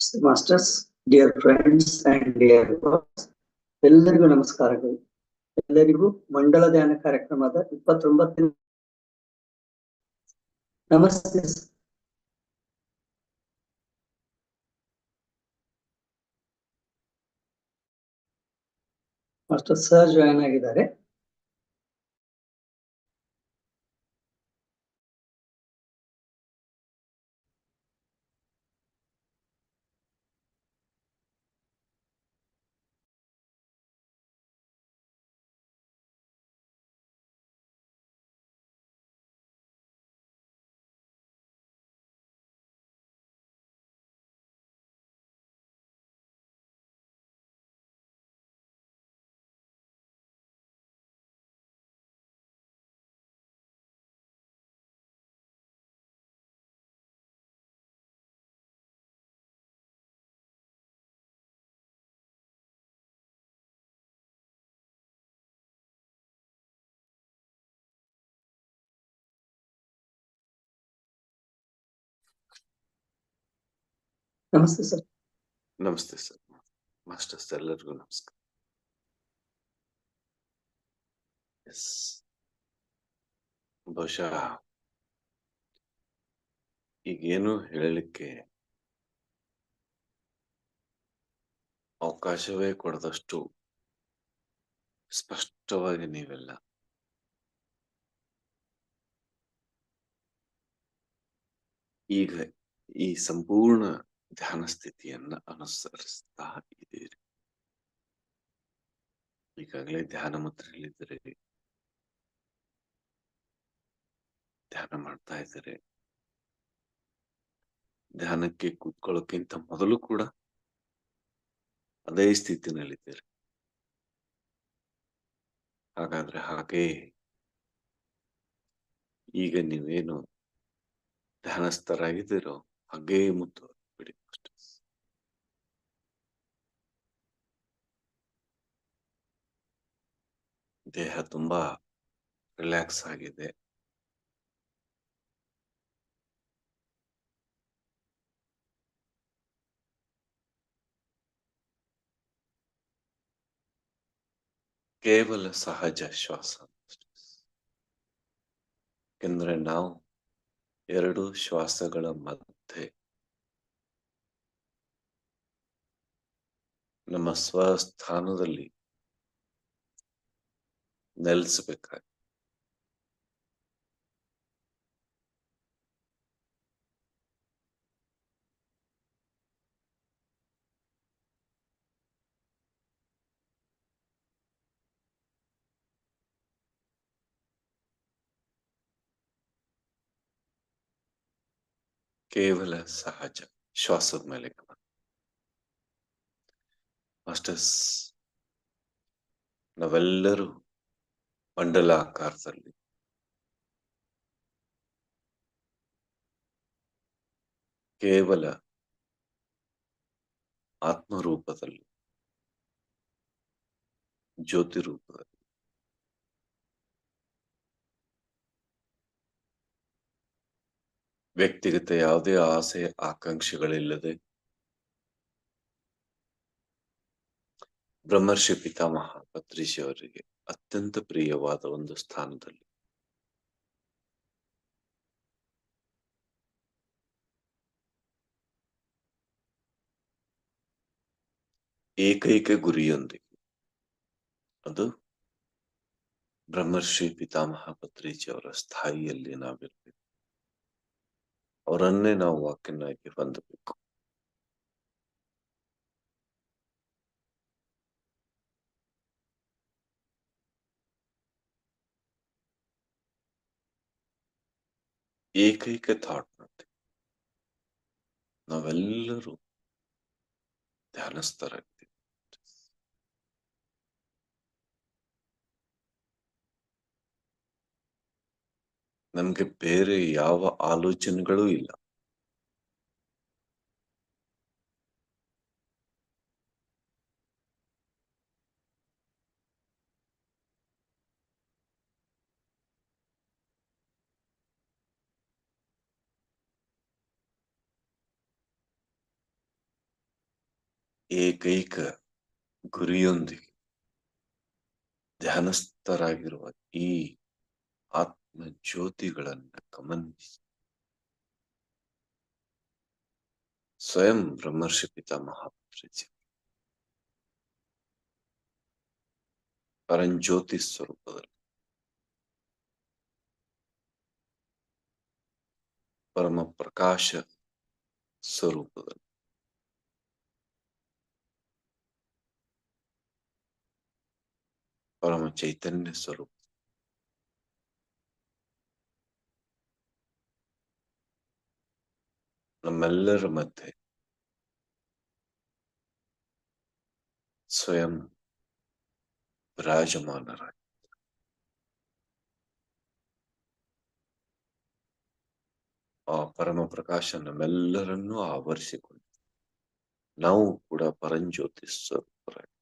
Masters, dear friends and dear ಎಲ್ಲರಿಗೂ ನಮಸ್ಕಾರಗಳು. ಎಲ್ಲರಿಗೂ ಮಂಡಲ ಧ್ಯಾನ ಕಾರ್ಯಕ್ರಮದ 29ನೇ ನಮಸ್ತೆ. ಮಾಸ್ಟರ್ ಸರ್ ಜಾಯ್ನ್ ಆಗಿದ್ದಾರೆ. ನಮಸ್ತೆ ಸರ್. ನಮಸ್ತೆ ಸರ್. ಮಾಸ್ಟರ್ಸ್ ಎಲ್ಲರಿಗೂ ನಮಸ್ಕಾರ. ಬಹುಶಃ ಈಗೇನು ಹೇಳಲಿಕ್ಕೆ ಅವಕಾಶವೇ ಕೊಡದಷ್ಟು ಸ್ಪಷ್ಟವಾಗಿ ನೀವೆಲ್ಲ ಈಗ ಈ ಸಂಪೂರ್ಣ ಧ್ಯಾನ ಸ್ಥಿತಿಯನ್ನ ಅನುಸರಿಸ್ತಾ ಇದ್ದೀರಿ. ಈಗಾಗಲೇ ಧ್ಯಾನ ಮುದ್ರೆಯಲ್ಲಿದ್ದೀರಿ, ಧ್ಯಾನ ಮಾಡ್ತಾ ಇದ್ದೀರಿ. ಧ್ಯಾನಕ್ಕೆ ಕೂತ್ಕೊಳ್ಳೋಕ್ಕಿಂತ ಮೊದಲು ಕೂಡ ಅದೇ ಸ್ಥಿತಿನಲ್ಲಿದ್ದೀರಿ. ಹಾಗಾದ್ರೆ ಹಾಗೆ ಈಗ ನೀವೇನು ಧ್ಯಾನಸ್ಥರಾಗಿದ್ದೀರೋ ಹಾಗೇ ಮುಂದುವರಿಬಿಡಿ. ದೇಹ ತುಂಬಾ ರಿಲ್ಯಾಕ್ಸ್ ಆಗಿದೆ. ಕೇವಲ ಸಹಜ ಶ್ವಾಸ. ಯಾಕೆಂದ್ರೆ ನಾವು ಎರಡು ಶ್ವಾಸಗಳ ಮಧ್ಯೆ ನಮ್ಮ ಸ್ವಸ್ಥಾನದಲ್ಲಿ ನೆಲೆಸಬೇಕಾಗಿ ಕೇವಲ ಸಹಜ ಶ್ವಾಸದ ಮೇಲೆ ಗಮನ. ಮಾಸ್ಟರ್ಸ್, ನಾವೆಲ್ಲರೂ ಮಂಡಲಾಕಾರದಲ್ಲಿ ಕೇವಲ ಆತ್ಮರೂಪದಲ್ಲಿ, ಜ್ಯೋತಿ ರೂಪದಲ್ಲಿ ವ್ಯಕ್ತಿಗತ ಯಾವುದೇ ಆಸೆ ಆಕಾಂಕ್ಷೆಗಳಿಲ್ಲದೆ ಬ್ರಹ್ಮರ್ಷಿ ಪಿತಾಮಹ ಪತ್ರಿಷಿ ಅವರಿಗೆ ಅತ್ಯಂತ ಪ್ರಿಯವಾದ ಒಂದು ಸ್ಥಾನದಲ್ಲಿ ಏಕೈಕ ಗುರಿಯೊಂದಿಗೆ, ಅದು ಬ್ರಹ್ಮರ್ಷಿ ಪಿತಾಮಹ ಪತ್ರಿಜಿ ಅವರ ಸ್ಥಾಯಿಯಲ್ಲಿ ನಾವಿರ್ಬೇಕು. ಅವರನ್ನೇ ನಾವು ವಾಕ್ಯನಾಗಿ ಹೊಂದಬೇಕು. ಏಕೈಕ ಥಾಟ್ ನಂತೆ ನಾವೆಲ್ಲರೂ ಧ್ಯಾನಸ್ಥರಾಗ್ತೀವಿ. ನಮ್ಗೆ ಬೇರೆ ಯಾವ ಆಲೋಚನೆಗಳೂ ಇಲ್ಲ. ಏಕೈಕ ಗುರಿಯೊಂದಿಗೆ ಧ್ಯಾನಸ್ಥರಾಗಿರುವ ಈ ಆತ್ಮ ಜ್ಯೋತಿಗಳನ್ನ ಗಮನಿಸಿ ಸ್ವಯಂ ಬ್ರಹ್ಮರ್ಷಿ ಪಿತಾಮಹ ಪತ್ರಿಜಿ ಪರಂಜ್ಯೋತಿ ಸ್ವರೂಪದಲ್ಲಿ ಪರಮ ಪ್ರಕಾಶ ಸ್ವರೂಪದಲ್ಲಿ ಪರಮ ಚೈತನ್ಯ ಸ್ವರೂಪ ನಮ್ಮೆಲ್ಲರ ಮಧ್ಯೆ ಸ್ವಯಂ ವಿರಾಜಮಾನರಾಗಿ ಆ ಪರಮ ಪ್ರಕಾಶ ನಮ್ಮೆಲ್ಲರನ್ನೂ ಆವರಿಸಿಕೊಂಡು ನಾವು ಕೂಡ ಪರಂಜ್ಯೋತಿ ಸ್ವರೂಪರಾಗಿ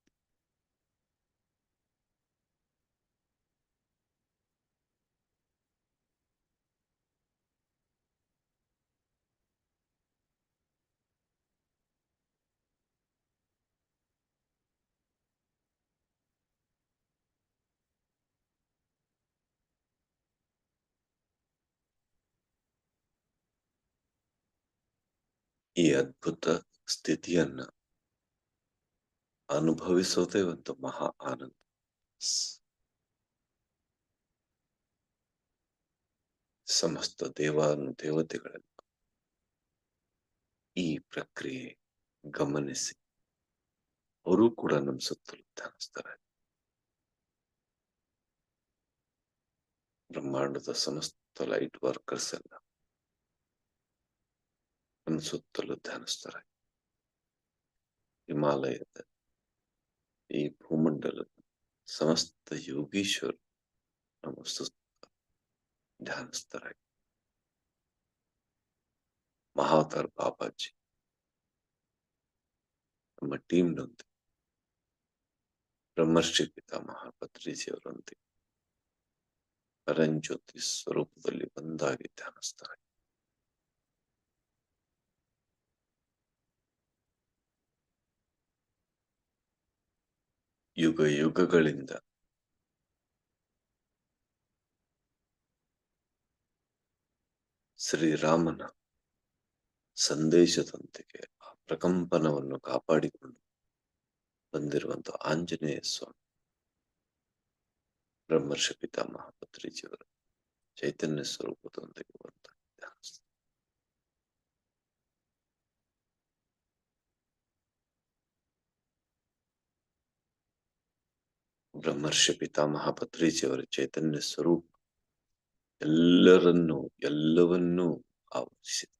ಈ ಅದ್ಭುತ ಸ್ಥಿತಿಯನ್ನ ಅನುಭವಿಸೋದೇ ಒಂದು ಮಹಾ ಆನಂದ. ಸಮಸ್ತ ದೇವತೆಗಳನ್ನು ಈ ಪ್ರಕ್ರಿಯೆ ಗಮನಿಸಿ ಅವರು ಕೂಡ ನಮ್ಮ ಸುತ್ತಲೂ ಧ್ಯಾನಿಸ್ತಾರೆ. ಬ್ರಹ್ಮಾಂಡದ ಸಮಸ್ತ ಲೈಟ್ ವರ್ಕರ್ಸ್ ಎಲ್ಲ ನಮ್ಮ ಸುತ್ತಲೂ ಧ್ಯಾನಿಸ್ತಾರೆ. ಹಿಮಾಲಯದ ಈ ಭೂಮಂಡಲದ ಸಮಸ್ತ ಯೋಗೀಶ್ವರ್ ನಮ್ಮ ಸುತ್ತ ಧ್ಯಾನಿಸ್ತಾರೆ. ಮಹಾವತಾರ್ ಬಾಬಾಜಿ ನಮ್ಮ ಟೀಮ್ನೊಂದಿಗೆ ಬ್ರಹ್ಮರ್ಷಿ ಪಿತಾಮಹ ಪತ್ರಿಜಿ ಅವರೊಂದಿಗೆ ಪರಂಜ್ಯೋತಿ ಸ್ವರೂಪದಲ್ಲಿ ಒಂದಾಗಿ ಧ್ಯಾನಿಸ್ತಾರೆ. ಯುಗ ಯುಗಗಳಿಂದ ಶ್ರೀರಾಮನ ಸಂದೇಶದೊಂದಿಗೆ ಆ ಪ್ರಕಂಪನವನ್ನು ಕಾಪಾಡಿಕೊಂಡು ಬಂದಿರುವಂತಹ ಆಂಜನೇಯ ಸ್ವಾಮಿ ಬ್ರಹ್ಮರ್ಷಿ ಪಿತಾಮಹ ಪತ್ರಿಜಿಯವರ ಚೈತನ್ಯ ಸ್ವರೂಪದೊಂದಿಗೆ ಒಂದಾಗಿ ಧ್ಯಾನಿಸ್ತಾರೆ. ಬ್ರಹ್ಮರ್ಷಿ ಪಿತಾಮಹ ಪತ್ರಿಜಿಯವರ ಚೈತನ್ಯ ಸ್ವರೂಪ ಎಲ್ಲವನ್ನೂ ಆವರಿಸಿದೆ.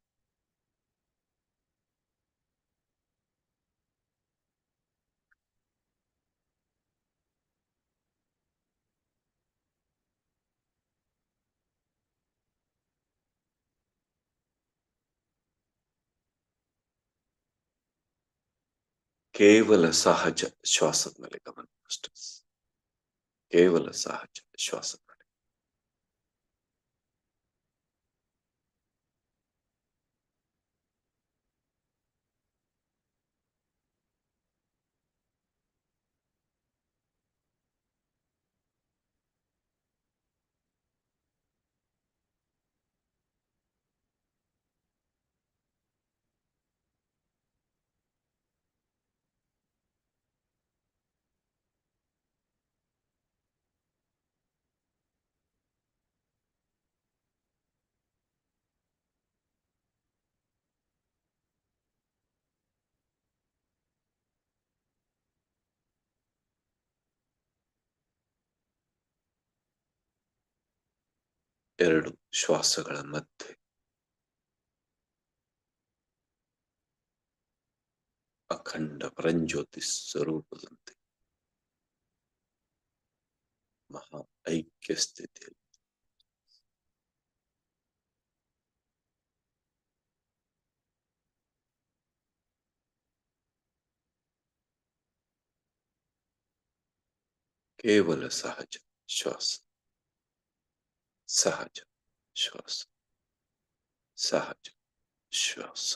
ಕೇವಲ ಸಹಜ ಶ್ವಾಸದ ಮೇಲೆ ಗಮನ ಅಷ್ಟೇ. ಕೇವಲ ಸಹಜ ಶ್ವಾಸದ ಮೇಲೆ. ಎರಡು ಶ್ವಾಸಗಳ ಮಧ್ಯೆ ಅಖಂಡ ಪರಂಜ್ಯೋತಿ ಸ್ವರೂಪದಂತೆ ಮಹಾ ಐಕ್ಯ ಸ್ಥಿತಿಯಲ್ಲಿ ಕೇವಲ ಸಹಜ ಶ್ವಾಸ, ಸಹಜ ಶ್ವಾಸ, ಸಹಜ ಶ್ವಾಸ.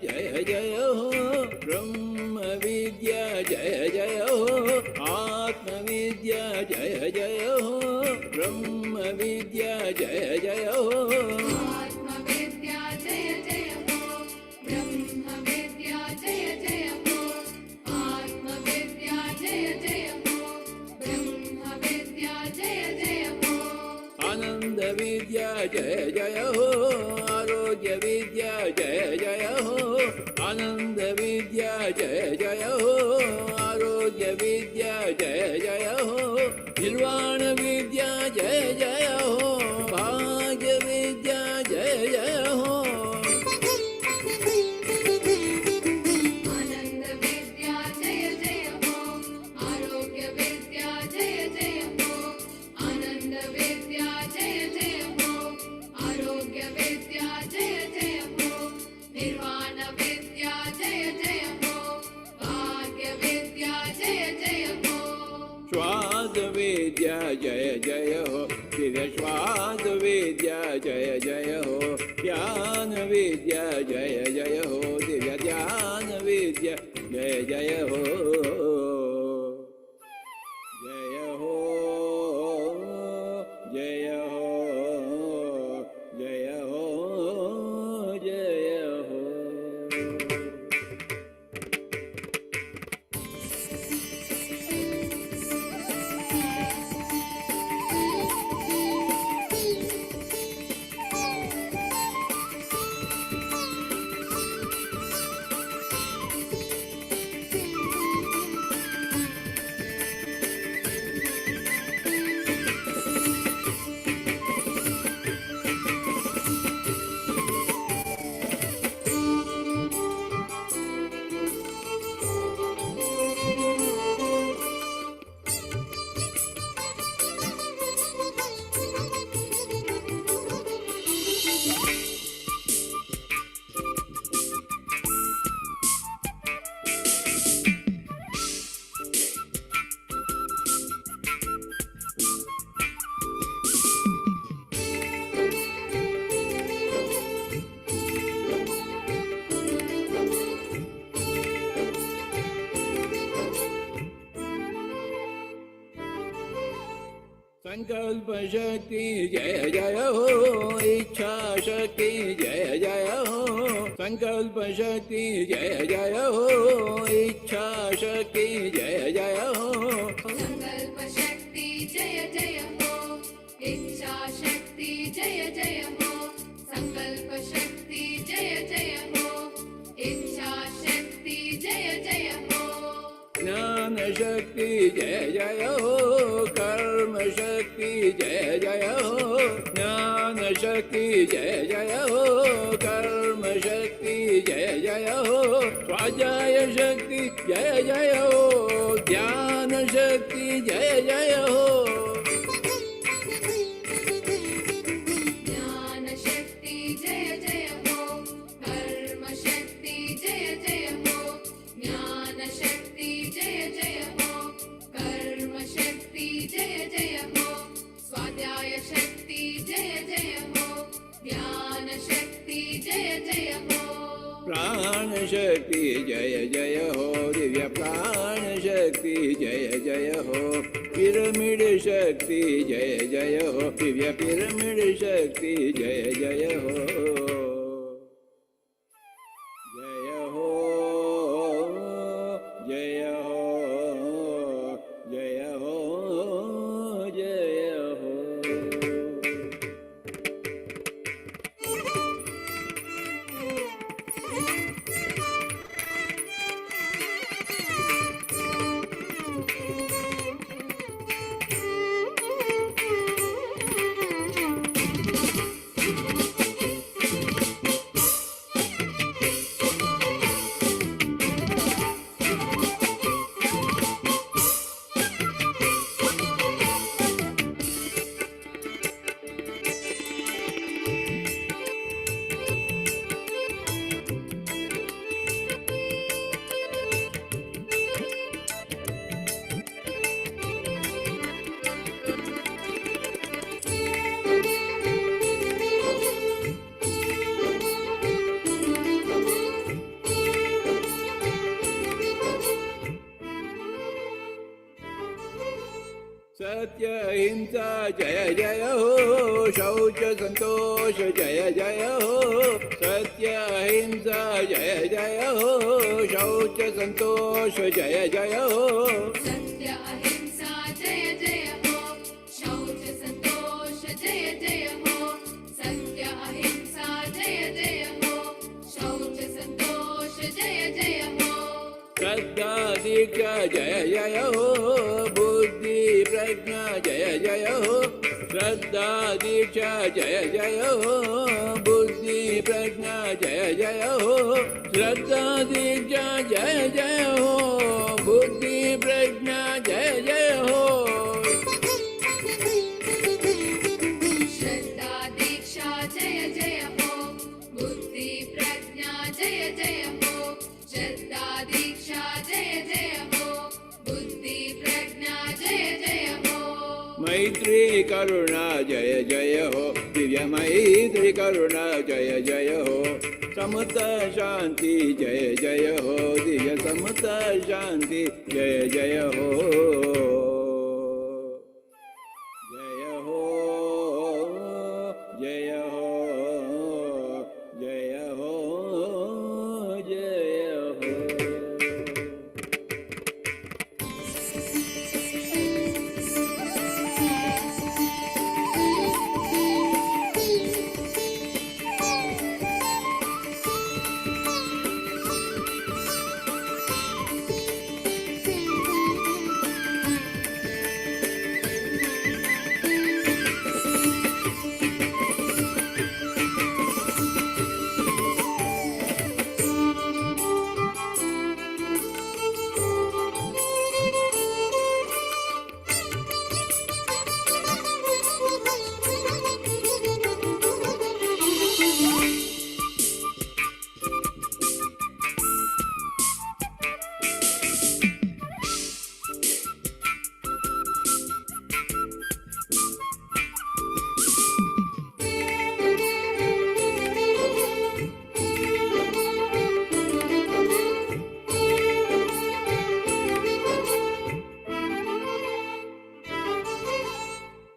जय जय हो ब्रह्म विद्या जय जय हो आत्मविद्या जय जय हो ब्रह्म विद्या जय जय हो आत्मविद्या जय जय हो ब्रह्मविद्या जय जय हो आत्मविद्या जय जय हो ब्रह्मविद्या जय जय हो आनंद विद्या जय जय हो आरोग्य विद्या जय जय हो आनंद विद्या जय जय हो आरोग्य विद्या जय जय हो निर्वाण विद्या जय जय हो भाग्य विद्या जय जय हो आनंद विद्या जय जय हो आरोग्य विद्या जय जय हो आनंद विद्या जय जय हो आरोग्य विद्या जय जय हो निर्वाण विद्या जय जय हो भाग्य विद्या जय जय हो श्वास विद्या जय जय हो दिव्य श्वास विद्या जय जय हो ज्ञान विद्या जय जय हो दिव्य ध्यान विद्या जय जय हो जय हो जय हो जय हो जय हो संकल्प शक्ति जय जय हो इच्छा शक्ति जय जय हो संकल्प शक्ति जय जय हो इच्छा शक्ति जय जय हो संकल्प शक्ति जय जय हो इच्छा शक्ति जय जय हो संकल्प शक्ति जय जय हो इच्छा शक्ति जय जय हो ज्ञान शक्ति जय जय हो कर्म शक्ति जय जय हो ज्ञान शक्ति जय जय हो कर्म शक्ति जय जय हो स्वाध्याय शक्ति जय जय हो ध्यान शक्ति जय जय हो ज्ञान शक्ति जय जय हो कर्म शक्ति जय जय हो ज्ञान शक्ति जय जय हो कर्म शक्ति जय जय हो स्वाध्याय शक्ति जय जय हो ध्यान शक्ति जय जय हो प्राण शक्ति जय जय हो दिव्य प्राण शक्ति जय जय हो पिरामिड शक्ति जय जय हो दिव्य पिरामिड शक्ति जय जय हो जय हो जय हो जय हो जय हो सत्य अहिंसा जय जय हो, शौच संतोष जय जय हो, सत्य अहिंसा जय जय हो, शौच संतोष जय जय हो, सत्य अहिंसा जय जय हो, शौच संतोष जय जय हो, सत्य अहिंसा जय जय हो, शौच संतोष जय जय हो, श्रद्धा दीक्षा जय जय हो, बुद्धि प्रज्ञा जय जय हो, श्रद्धा दीक्षा जय जय हो, बुद्धि प्रज्ञा जय जय हो, श्रद्धा दीक्षा जय जय हो, बुद्धि प्रज्ञा जय जय हो, श्रद्धा दीक्षा जय जय हो, बुद्धि प्रज्ञा जय जय हो, श्रद्धा दीक्षा जय जय हो, बुद्धि प्रज्ञा जय जय हो, मैत्री करुणा जय जय हो, दिव्य मैत्री करुणा जय जय हो, समता शांति जय जय हो, दिव्य समता शांति जय जय हो, जय हो, जय हो, जय हो, जय हो।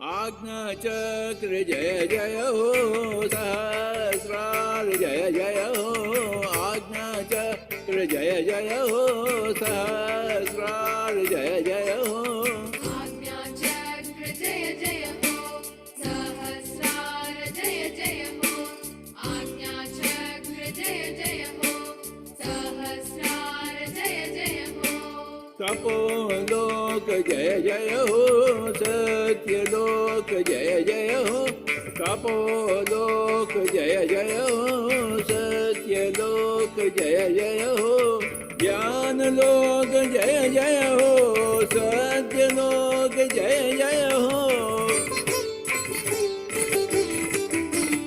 आज्ञा चक्र जय जय हो, सहस्रार जय जय हो, आज्ञा चक्र जय जय हो, सहस्रार जय जय हो, आज्ञा चक्र जय जय हो, सहस्रार जय जय हो, आज्ञा चक्र जय जय हो, सहस्रार जय जय हो, तपोलोक जय जय हो, सत्यलोक जय जय हो, तपोलोक जय जय हो, सत्यलोक जय जय हो, ज्ञानलोक जय जय हो, सत्यलोक जय जय हो,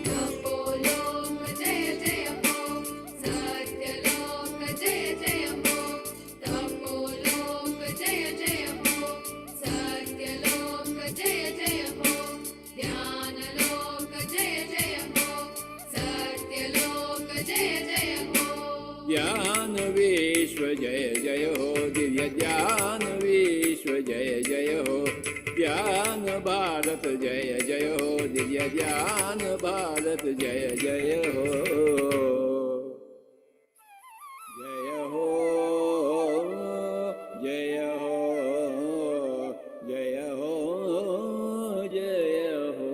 तपोलोक जय जय हो, सत्यलोक जय जय हो, तपोलोक जय जय हो, सत्यलोक जय जय हो, ज्ञानलोक जय जय हो, सत्यलोक जय जय हो, ज्ञान विश्व जय जय हो, दिव्य ज्ञान विश्व जय जय हो, ज्ञान भारत जय जय हो, दिव्य ज्ञान भारत जय जय हो, जय हो, जय हो, जय हो, जय हो।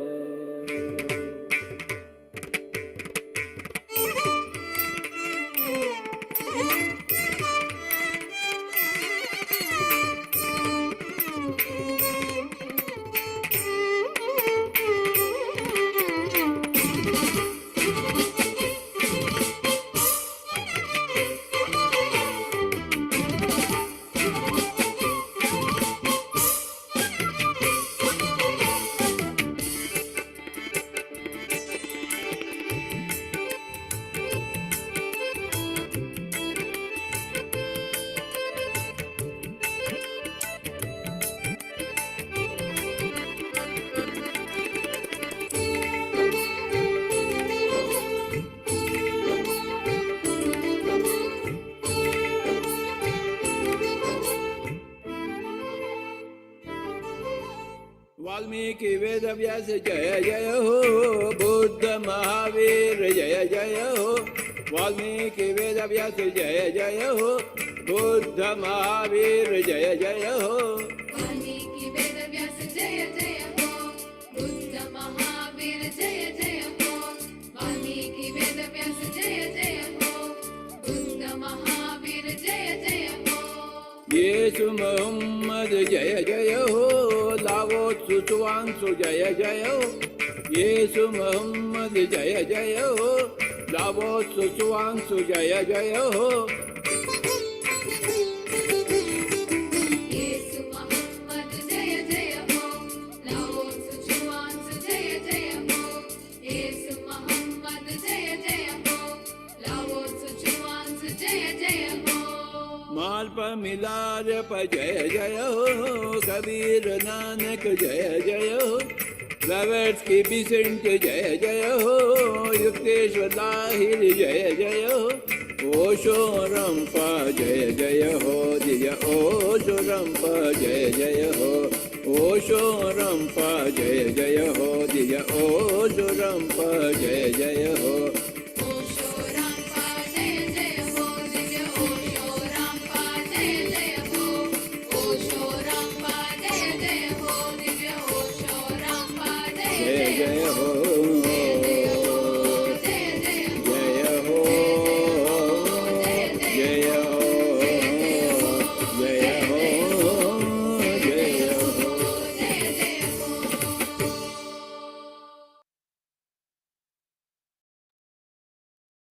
वाल्मीकि वेद व्यास जय जय हो, बुद्ध महावीर जय जय हो, वाल्मीकि वेद व्यास जय जय हो, बुद्ध महावीर जय जय हो, वाल्मीकि वेद व्यास जय जय हो, बुद्ध महावीर जय जय हो, वाल्मीकि वेद व्यास जय जय हो, बुद्ध महावीर जय जय हो, येसु मोहम्मद जय जय हो, लावो सुचुवांसु जय जय हो, येसु मोहम्मद जय जय हो, लावो सुचुवांसु जय जय हो, येसु मोहम्मद जय जय हो, लाओ सुचुवांसु जय जय हो, येसु मोहम्मद जय जय हो, लाओ सुचुवांसु जय जय हो, मालप मिलार प जय जय हो, कबीर नानक जय जय हो, ब्लवेट्स्की बिसेंट जय जय हो, युक्तेश्वर लाहिर जय जय हो, ओशो रंपा जय जय हो, दिया ओशो रंपा जय जय हो, ओशो रंपा जय जय हो, दिया ओशो रंपा जय जय हो, ओशो रामपा जय जय हो, दिव्य ओशो रामपा जय जय हो, ओशो रामपा जय जय हो, दिव्य ओशो रामपा जय जय जय जय हो, हो, जय जय हो, जय जय हो, जय हो, जय हो, जय हो, जय हो. जय जय हो.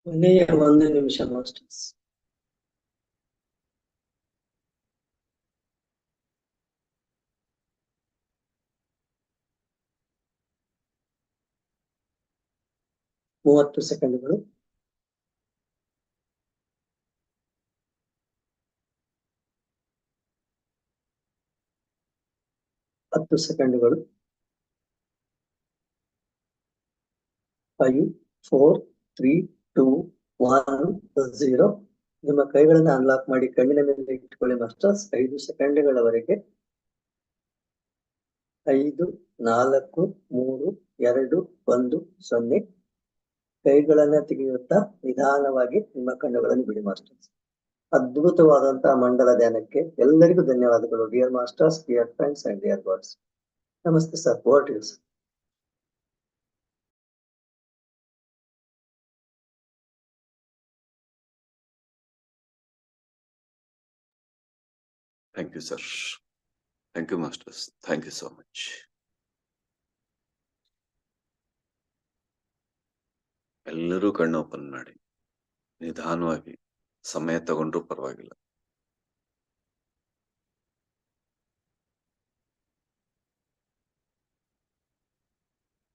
ಕೊನೆಯ 1 ನಿಮಿಷ ಮಾಸ್ಟರ್ಸ್. ಮೂವತ್ತು ಸೆಕೆಂಡ್ಗಳು. ಹತ್ತು ಸೆಕೆಂಡ್ಗಳು. 5, 4, 3, 2, 1, 0. ನಿಮ್ಮ ಕೈಗಳನ್ನ ಅನ್ಲಾಕ್ ಮಾಡಿ ಕಣ್ಣಿನ ಮೇಲೆ ಇಟ್ಕೊಳ್ಳಿ ಮಾಸ್ಟರ್ಸ್. 5 ಸೆಕೆಂಡ್ಗಳವರೆಗೆ. 5, 4, 3, 2, 1, 0. ಕೈಗಳನ್ನ ತೆಗೆಯುತ್ತಾ ನಿಧಾನವಾಗಿ ನಿಮ್ಮ ಕಣ್ಣುಗಳನ್ನು ಬಿಡಿ ಮಾಸ್ಟರ್ಸ್. ಅದ್ಭುತವಾದಂತಹ ಮಂಡಲ ಧ್ಯಾನಕ್ಕೆ ಎಲ್ಲರಿಗೂ ಧನ್ಯವಾದಗಳು. Dear masters, dear friends and dear gods. ನಮಸ್ತೆ sir. What is Thank you, sir. Thank you, masters. Thank you so much. ಎಲ್ಲರೂ ಕಣ್ಣು ಓಪನ್ ಮಾಡಿ ನಿಧಾನವಾಗಿ, ಸಮಯ ತಗೊಂಡ್ರು ಪರವಾಗಿಲ್ಲ.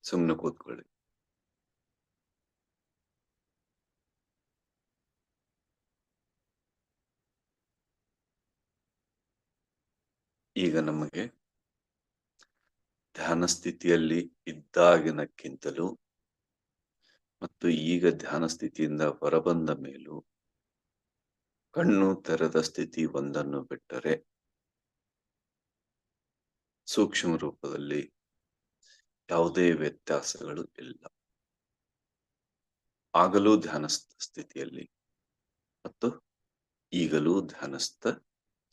ಸುಮ್ಮನೆ ಕೂತ್ಕೊಳ್ಳಿ. ಈಗ ನಮಗೆ ಧ್ಯಾನ ಸ್ಥಿತಿಯಲ್ಲಿ ಇದ್ದಾಗಿನಕ್ಕಿಂತಲೂ ಮತ್ತು ಈಗ ಧ್ಯಾನ ಸ್ಥಿತಿಯಿಂದ ಹೊರಬಂದ ಮೇಲೂ ಕಣ್ಣು ತೆರೆದ ಸ್ಥಿತಿ ಒಂದನ್ನು ಬಿಟ್ಟರೆ ಸೂಕ್ಷ್ಮ ರೂಪದಲ್ಲಿ ಯಾವುದೇ ವ್ಯತ್ಯಾಸಗಳು ಇಲ್ಲ. ಆಗಲೂ ಧ್ಯಾನಸ್ಥ ಸ್ಥಿತಿಯಲ್ಲಿ ಮತ್ತು ಈಗಲೂ ಧ್ಯಾನಸ್ಥ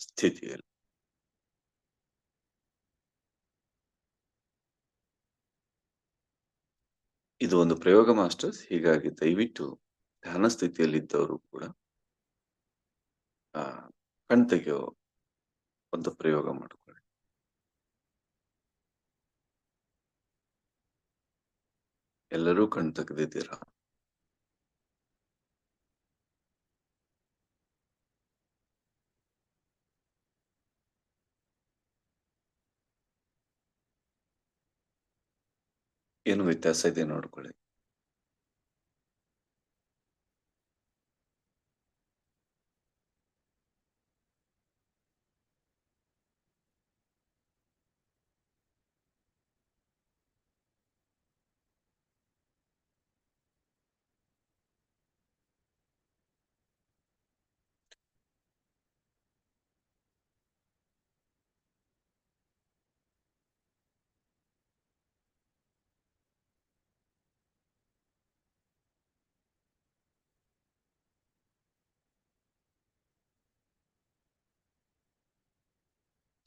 ಸ್ಥಿತಿಯಲ್ಲಿ. ಇದು ಒಂದು ಪ್ರಯೋಗ ಮಾಸ್ಟರ್ಸ್. ಹೀಗಾಗಿ ದಯವಿಟ್ಟು ಧ್ಯಾನ ಸ್ಥಿತಿಯಲ್ಲಿದ್ದವರು ಕೂಡ ಕಣ್ ತೆಗೆಯೋ ಒಂದು ಪ್ರಯೋಗ ಮಾಡಿಕೊಳ್ಳಿ. ಎಲ್ಲರೂ ಕಣ್ ತೆಗೆದಿದ್ದೀರಾ? ಏನು ವ್ಯತ್ಯಾಸ ಇದೆ ನೋಡ್ಕೊಳ್ಳಿ.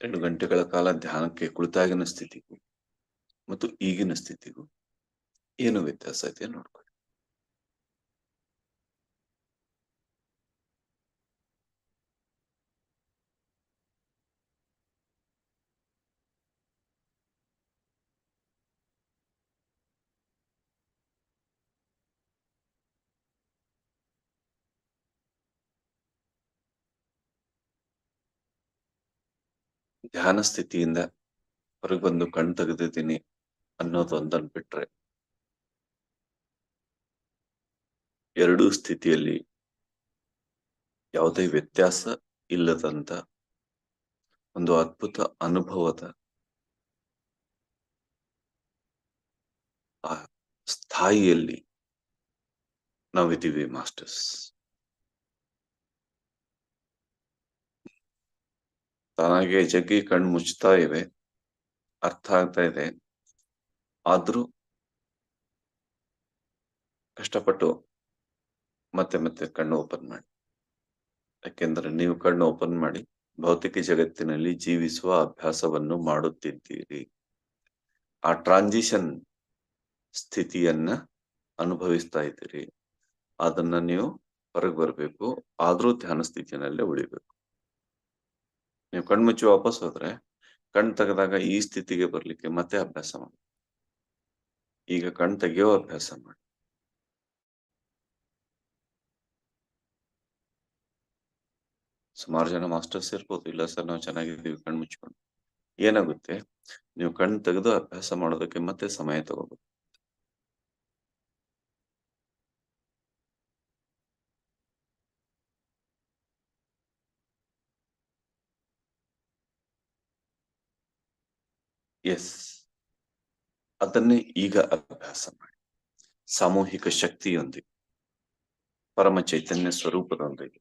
2 ಗಂಟೆಗಳ ಕಾಲ ಧ್ಯಾನಕ್ಕೆ ಕುಳಿತಾಗಿನ ಸ್ಥಿತಿಗೂ ಮತ್ತು ಈಗಿನ ಸ್ಥಿತಿಗೂ ಏನು ವ್ಯತ್ಯಾಸ ಐತೆ ನೋಡ್ಕೊಳ್ಳಿ. ಧ್ಯಾನ ಸ್ಥಿತಿಯಿಂದ ಹೊರಗೆ ಬಂದು ಕಣ್ ತೆಗೆದಿದ್ದೀನಿ ಅನ್ನೋದು ಒಂದನ್ನು ಬಿಟ್ರೆ ಎರಡೂ ಸ್ಥಿತಿಯಲ್ಲಿ ಯಾವುದೇ ವ್ಯತ್ಯಾಸ ಇಲ್ಲದಂತ ಒಂದು ಅದ್ಭುತ ಅನುಭವದ ಆ ಸ್ಥಾಯಿಯಲ್ಲಿ ನಾವಿದ್ದೀವಿ ಮಾಸ್ಟರ್ಸ್. ತಾನಾಗೆ ಜಗ್ಗಿ ಕಣ್ಣು ಮುಚ್ತಾ ಇವೆ, ಅರ್ಥ ಆಗ್ತಾ ಇದೆ. ಆದ್ರೂ ಕಷ್ಟಪಟ್ಟು ಮತ್ತೆ ಮತ್ತೆ ಕಣ್ಣು ಓಪನ್ ಮಾಡಿ. ಯಾಕೆಂದ್ರೆ ನೀವು ಕಣ್ಣು ಓಪನ್ ಮಾಡಿ ಭೌತಿಕ ಜಗತ್ತಿನಲ್ಲಿ ಜೀವಿಸುವ ಅಭ್ಯಾಸವನ್ನು ಮಾಡುತ್ತಿದ್ದೀರಿ. ಆ ಟ್ರಾನ್ಸಿಷನ್ ಸ್ಥಿತಿಯನ್ನ ಅನುಭವಿಸ್ತಾ ಇದ್ದೀರಿ. ಅದನ್ನ ನೀವು ಹೊರಗೆ ಬರ್ಬೇಕು, ಆದ್ರೂ ಧ್ಯಾನ ಸ್ಥಿತಿಯಲ್ಲೇ ಉಳಿಬೇಕು. ನೀವು ಕಣ್ಮುಚ್ಚಿ ವಾಪಸ್ ಹೋದ್ರೆ ಕಣ್ ತೆಗೆದಾಗ ಈ ಸ್ಥಿತಿಗೆ ಬರ್ಲಿಕ್ಕೆ ಮತ್ತೆ ಅಭ್ಯಾಸ ಮಾಡಿ. ಈಗ ಕಣ್ ತೆಗೆಯೋ ಅಭ್ಯಾಸ ಮಾಡಿ. ಸುಮಾರು ಜನ ಮಾಸ್ಟರ್ಸ್ ಇರ್ಬೋದು, ಇಲ್ಲ ಸರ್ ನಾವು ಚೆನ್ನಾಗಿದ್ದೀವಿ ಕಣ್ ಮುಚ್ಕೊಂಡು. ಏನಾಗುತ್ತೆ, ನೀವು ಕಣ್ ತೆಗೆದು ಅಭ್ಯಾಸ ಮಾಡೋದಕ್ಕೆ ಮತ್ತೆ ಸಮಯ ತಗೋಬೇಕು. ಎಸ್, ಅದನ್ನೇ ಈಗ ಅಭ್ಯಾಸ ಮಾಡಿ. ಸಾಮೂಹಿಕ ಶಕ್ತಿಯೊಂದಿಗೆ, ಪರಮ ಚೈತನ್ಯ ಸ್ವರೂಪದೊಂದಿಗೆ.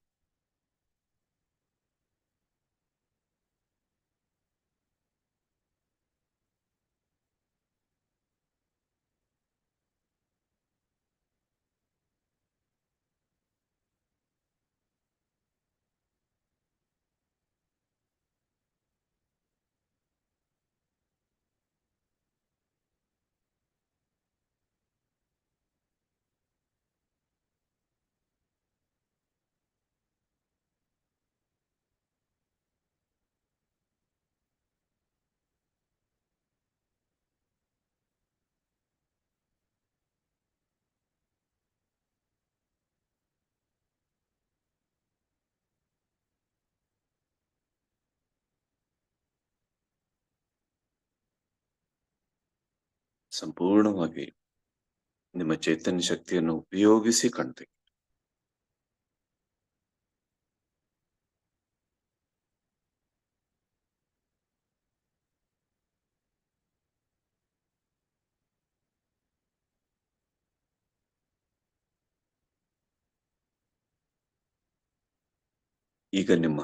ಸಂಪೂರ್ಣವಾಗಿ ನಿಮ್ಮ ಚೈತನ್ಯ ಶಕ್ತಿಯನ್ನು ಉಪಯೋಗಿಸಿ ಕಣ್ತೆಗೆ. ಈಗ ನಿಮ್ಮ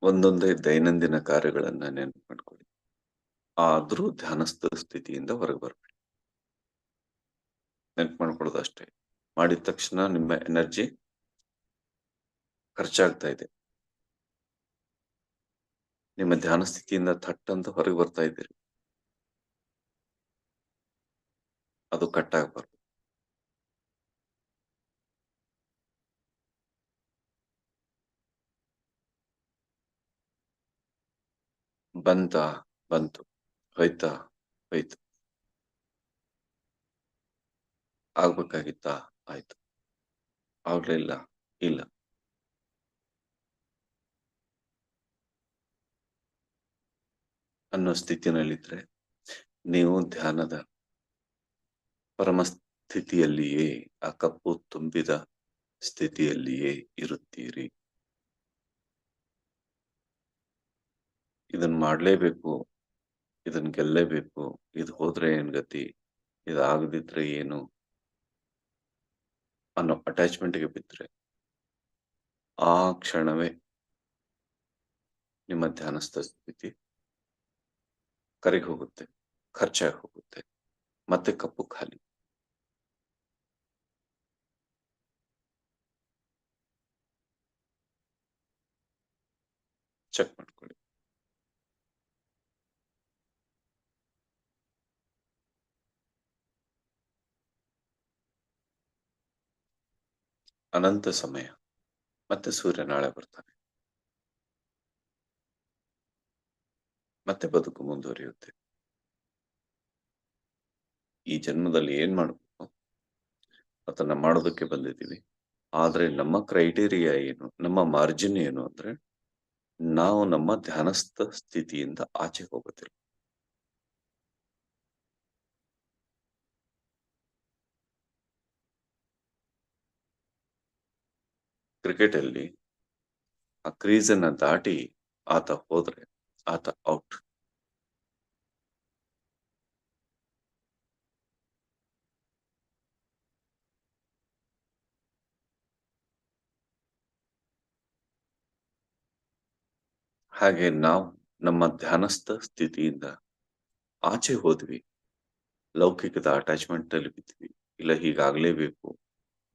ಒಂದೊಂದೇ ದೈನಂದಿನ ಕಾರ್ಯಗಳನ್ನ ನೆನಪು ಮಾಡ್ಕೊಳ್ಳಿ. ಆದ್ರೂ ಧ್ಯಾನಸ್ಥ ಸ್ಥಿತಿಯಿಂದ ಹೊರಗೆ ಬರ್ಬೇಡಿ. ನೆನಪು ಮಾಡ್ಕೊಳ್ಳೋದು ಅಷ್ಟೇ. ಮಾಡಿದ ತಕ್ಷಣ ನಿಮ್ಮ ಎನರ್ಜಿ ಖರ್ಚಾಗ್ತಾ ಇದೆ. ನಿಮ್ಮ ಧ್ಯಾನ ಸ್ಥಿತಿಯಿಂದ ಥಟ್ ಅಂತ ಹೊರಗೆ ಬರ್ತಾ ಇದ್ದೀರಿ. ಅದು ಕಟ್ ಆಗ್ಬಾರ್ದು. ಬಂತು, ಹೋಯ್ತಾ ಹೋಯ್ತು, ಆಗ್ಬೇಕಾಗಿತ್ತಾ ಆಯ್ತು, ಆಗ್ಲಿಲ್ಲ ಇಲ್ಲ. ಅನ್ನೋ ಸ್ಥಿತಿನಲ್ಲಿದ್ರೆ ನೀವು ಧ್ಯಾನದ ಪರಮ ಸ್ಥಿತಿಯಲ್ಲಿಯೇ, ಆ ಕಪ್ಪು ತುಂಬಿದ ಸ್ಥಿತಿಯಲ್ಲಿಯೇ ಇರುತ್ತೀರಿ. ಇದನ್ ಮಾಡ್ಲೇಬೇಕು, ಇದನ್ ಗೆಲ್ಲೇಬೇಕು, ಇದು ಹೋದ್ರೆ ಏನ್ ಗತಿ, ಇದಾಗದಿದ್ರೆ ಏನು ಅನ್ನೋ ಅಟ್ಯಾಚ್ಮೆಂಟ್ಗೆ ಬಿದ್ರೆ ಆ ಕ್ಷಣವೇ ನಿಮ್ಮ ಧ್ಯಾನಸ್ಥ ಸ್ಥಿತಿ ಕರಗಿ ಹೋಗುತ್ತೆ, ಖರ್ಚಾಗಿ ಹೋಗುತ್ತೆ, ಮತ್ತೆ ಕಪ್ಪು ಖಾಲಿ. ಚೆಕ್ ಮಾಡ್ಕೊಳ್ಳಿ. ಅನಂತ ಸಮಯ, ಮತ್ತೆ ಸೂರ್ಯ ನಾಳೆ ಬರ್ತಾನೆ, ಮತ್ತೆ ಬದುಕು ಮುಂದುವರಿಯುತ್ತೆ. ಈ ಜನ್ಮದಲ್ಲಿ ಏನ್ ಮಾಡಬೇಕು ಅದನ್ನ ಮಾಡೋದಕ್ಕೆ ಬಂದಿದ್ದೀವಿ. ಆದ್ರೆ ನಮ್ಮ ಕ್ರೈಟೀರಿಯಾ ಏನು, ನಮ್ಮ ಮಾರ್ಜಿನ್ ಏನು ಅಂದ್ರೆ ನಾವು ನಮ್ಮ ಧ್ಯಾನಸ್ಥ ಸ್ಥಿತಿಯಿಂದ ಆಚೆ ಹೋಗೋದಿಲ್ಲ. ಕ್ರಿಕೆಟ್ ಅಲ್ಲಿ ಆ ಕ್ರೀಸ್ ಅನ್ನ ದಾಟಿ ಆತ ಹೋದ್ರೆ ಆತ ಔಟ್. ಹಾಗೆ ನಾವು ನಮ್ಮ ಧ್ಯಾನಸ್ಥ ಸ್ಥಿತಿಯಿಂದ ಆಚೆ ಹೋದ್ವಿ, ಲೌಕಿಕದ ಅಟ್ಯಾಚ್ಮೆಂಟ್ ಅಲ್ಲಿ ಬಿದ್ವಿ. ಇಲ್ಲ ಹೀಗಾಗ್ಲೇಬೇಕು,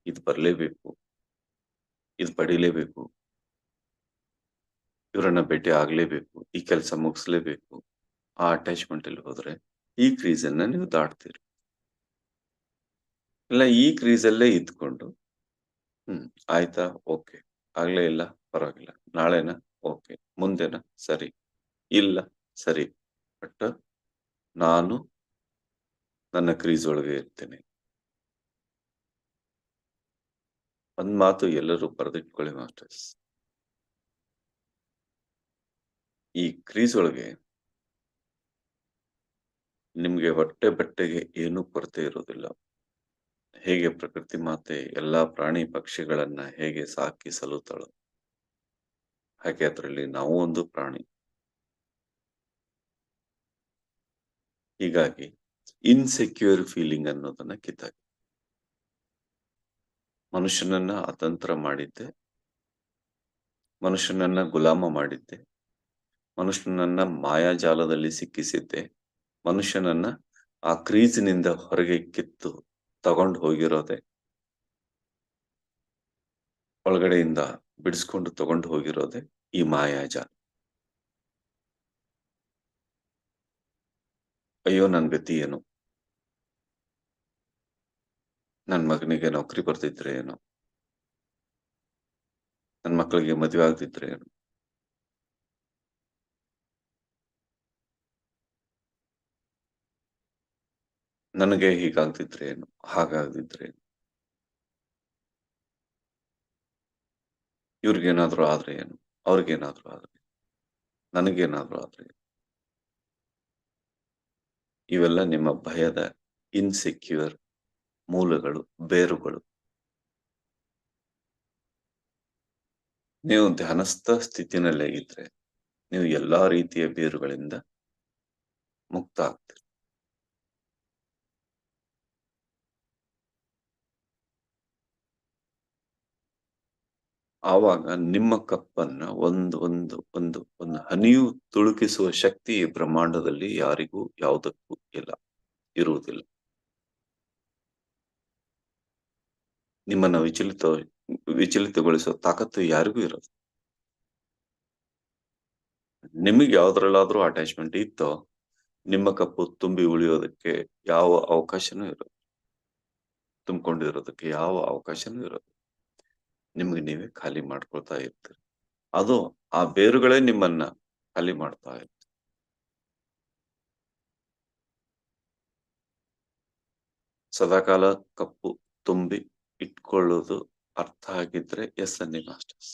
ಇದು ಬರ್ಲೇಬೇಕು, ಇದು ಪಡಿಲೇಬೇಕು, ಇವರನ್ನ ಭೇಟಿ ಆಗ್ಲೇಬೇಕು, ಈ ಕೆಲಸ ಮುಗಿಸ್ಲೇಬೇಕು, ಆ ಅಟ್ಯಾಚ್ಮೆಂಟ್ ಅಲ್ಲಿ ಹೋದ್ರೆ ಈ ಕ್ರೀಸ್ ಅನ್ನ ನೀವು ದಾಟ್ತೀರಿ. ಇಲ್ಲ ಈ ಕ್ರೀಸ್ ಅಲ್ಲೇ ಇದ್ಕೊಂಡು ಆಯ್ತಾ, ಓಕೆ, ಆಗ್ಲೇ ಇಲ್ಲ, ಪರವಾಗಿಲ್ಲ, ನಾಳೆನ ಓಕೆ, ಮುಂದೆನ ಸರಿ, ಇಲ್ಲ ಸರಿ, ಬಟ್ ನಾನು ನನ್ನ ಕ್ರೀಸ್ ಒಳಗೆ ಇರ್ತೇನೆ. ಒಂದ್ ಮಾತು ಎಲ್ಲರೂ ಬರೆದಿಟ್ಕೊಳ್ಳಿ ಮಾಸ್ಟರ್ಸ್, ಈ ಕ್ರೀಸ್ ಒಳಗೆ ನಿಮ್ಗೆ ಹೊಟ್ಟೆ ಬಟ್ಟೆಗೆ ಏನೂ ಕೊರತೆ ಇರೋದಿಲ್ಲ. ಹೇಗೆ ಪ್ರಕೃತಿ ಮಾತೆ ಎಲ್ಲಾ ಪ್ರಾಣಿ ಪಕ್ಷಿಗಳನ್ನ ಹೇಗೆ ಸಾಕಿ ಸಲುತ್ತಾಳೋ ಹಾಗೆ ಅದರಲ್ಲಿ ನಾವು ಒಂದು ಪ್ರಾಣಿ. ಹೀಗಾಗಿ ಇನ್ಸೆಕ್ಯೂರ್ ಫೀಲಿಂಗ್ ಅನ್ನೋದನ್ನ ಕಿತ್ತಾಕಿ. ಮನುಷ್ಯನನ್ನ ಅತಂತ್ರ ಮಾಡಿದ್ದೆ, ಮನುಷ್ಯನನ್ನ ಗುಲಾಮ ಮಾಡಿದ್ದೆ, ಮನುಷ್ಯನನ್ನ ಮಾಯಾಜಾಲದಲ್ಲಿ ಸಿಕ್ಕಿಸಿದ್ದೆ, ಮನುಷ್ಯನನ್ನ ಆ ಕ್ರೀಜಿನಿಂದ ಹೊರಗೆ ಕಿತ್ತು ತಗೊಂಡು ಹೋಗಿರೋದೆ, ಒಳಗಡೆಯಿಂದ ಬಿಡಿಸ್ಕೊಂಡು ತಗೊಂಡು ಹೋಗಿರೋದೆ ಈ ಮಾಯಾಜಾಲ. ಅಯ್ಯೋ ನನ್ ಗತಿ ಏನು, ನನ್ ಮಗನಿಗೆ ನೌಕರಿ ಬರ್ತಿದ್ರೆ ಏನೋ, ನನ್ ಮಕ್ಕಳಿಗೆ ಮದುವೆ ಆಗ್ತಿದ್ರೆ ಏನು, ನನಗೆ ಹೀಗಾಗ್ತಿದ್ರೆ ಏನು, ಹಾಗಾಗ್ತಿದ್ರೆ ಏನು, ಇವ್ರಿಗೇನಾದ್ರೂ ಆದ್ರೆ ಏನು, ಅವ್ರಿಗೇನಾದ್ರೂ ಆದ್ರೆ, ನನಗೇನಾದ್ರೂ ಆದ್ರೆ ಏನು. ಇವೆಲ್ಲ ನಿಮ್ಮ ಭಯದ ಇನ್ಸೆಕ್ಯೂರ್ ಮೂಲಗಳು, ಬೇರುಗಳು. ನೀವು ಧ್ಯಾನಸ್ಥ ಸ್ಥಿತಿನಲ್ಲೇ ಇದ್ರೆ ನೀವು ಎಲ್ಲಾ ರೀತಿಯ ಬೇರುಗಳಿಂದ ಮುಕ್ತ ಆಗ್ತೀರಿ. ಆವಾಗ ನಿಮ್ಮ ಕಪ್ಪನ್ನ ಒಂದು ಒಂದು ಒಂದು ಒಂದು ಹನಿಯು ತುಳುಕಿಸುವ ಶಕ್ತಿ ಈ ಬ್ರಹ್ಮಾಂಡದಲ್ಲಿ ಯಾರಿಗೂ ಯಾವುದಕ್ಕೂ ಇಲ್ಲ, ಇರುವುದಿಲ್ಲ. ನಿಮ್ಮನ್ನ ವಿಚಲಿತಗೊಳಿಸೋ ತಾಕತ್ತು ಯಾರಿಗೂ ಇರೋದು. ನಿಮಗೆ ಯಾವ್ದ್ರಲ್ಲಾದ್ರೂ ಅಟ್ಯಾಚ್ಮೆಂಟ್ ಇತ್ತೋ ನಿಮ್ಮ ಕಪ್ಪು ತುಂಬಿ ಉಳಿಯೋದಕ್ಕೆ ಯಾವ ಅವಕಾಶನೂ ಇರೋದು, ತುಂಬಿಕೊಂಡಿರೋದಕ್ಕೆ ಯಾವ ಅವಕಾಶನೂ ಇರೋದು. ನಿಮ್ಗೆ ನೀವೇ ಖಾಲಿ ಮಾಡ್ಕೊಳ್ತಾ ಇರ್ತೀರಿ. ಅದು ಆ ಬೇರುಗಳೇ ನಿಮ್ಮನ್ನ ಖಾಲಿ ಮಾಡ್ತಾ ಇರ್ತೀರಿ. ಸದಾಕಾಲ ಕಪ್ಪು ತುಂಬಿ ಇಟ್ಕೊಳ್ಳೋದು ಅರ್ಥ ಆಗಿದ್ರೆ ಎಸ್ ಅನ್ನಿ ಮಾಸ್ಟರ್ಸ್.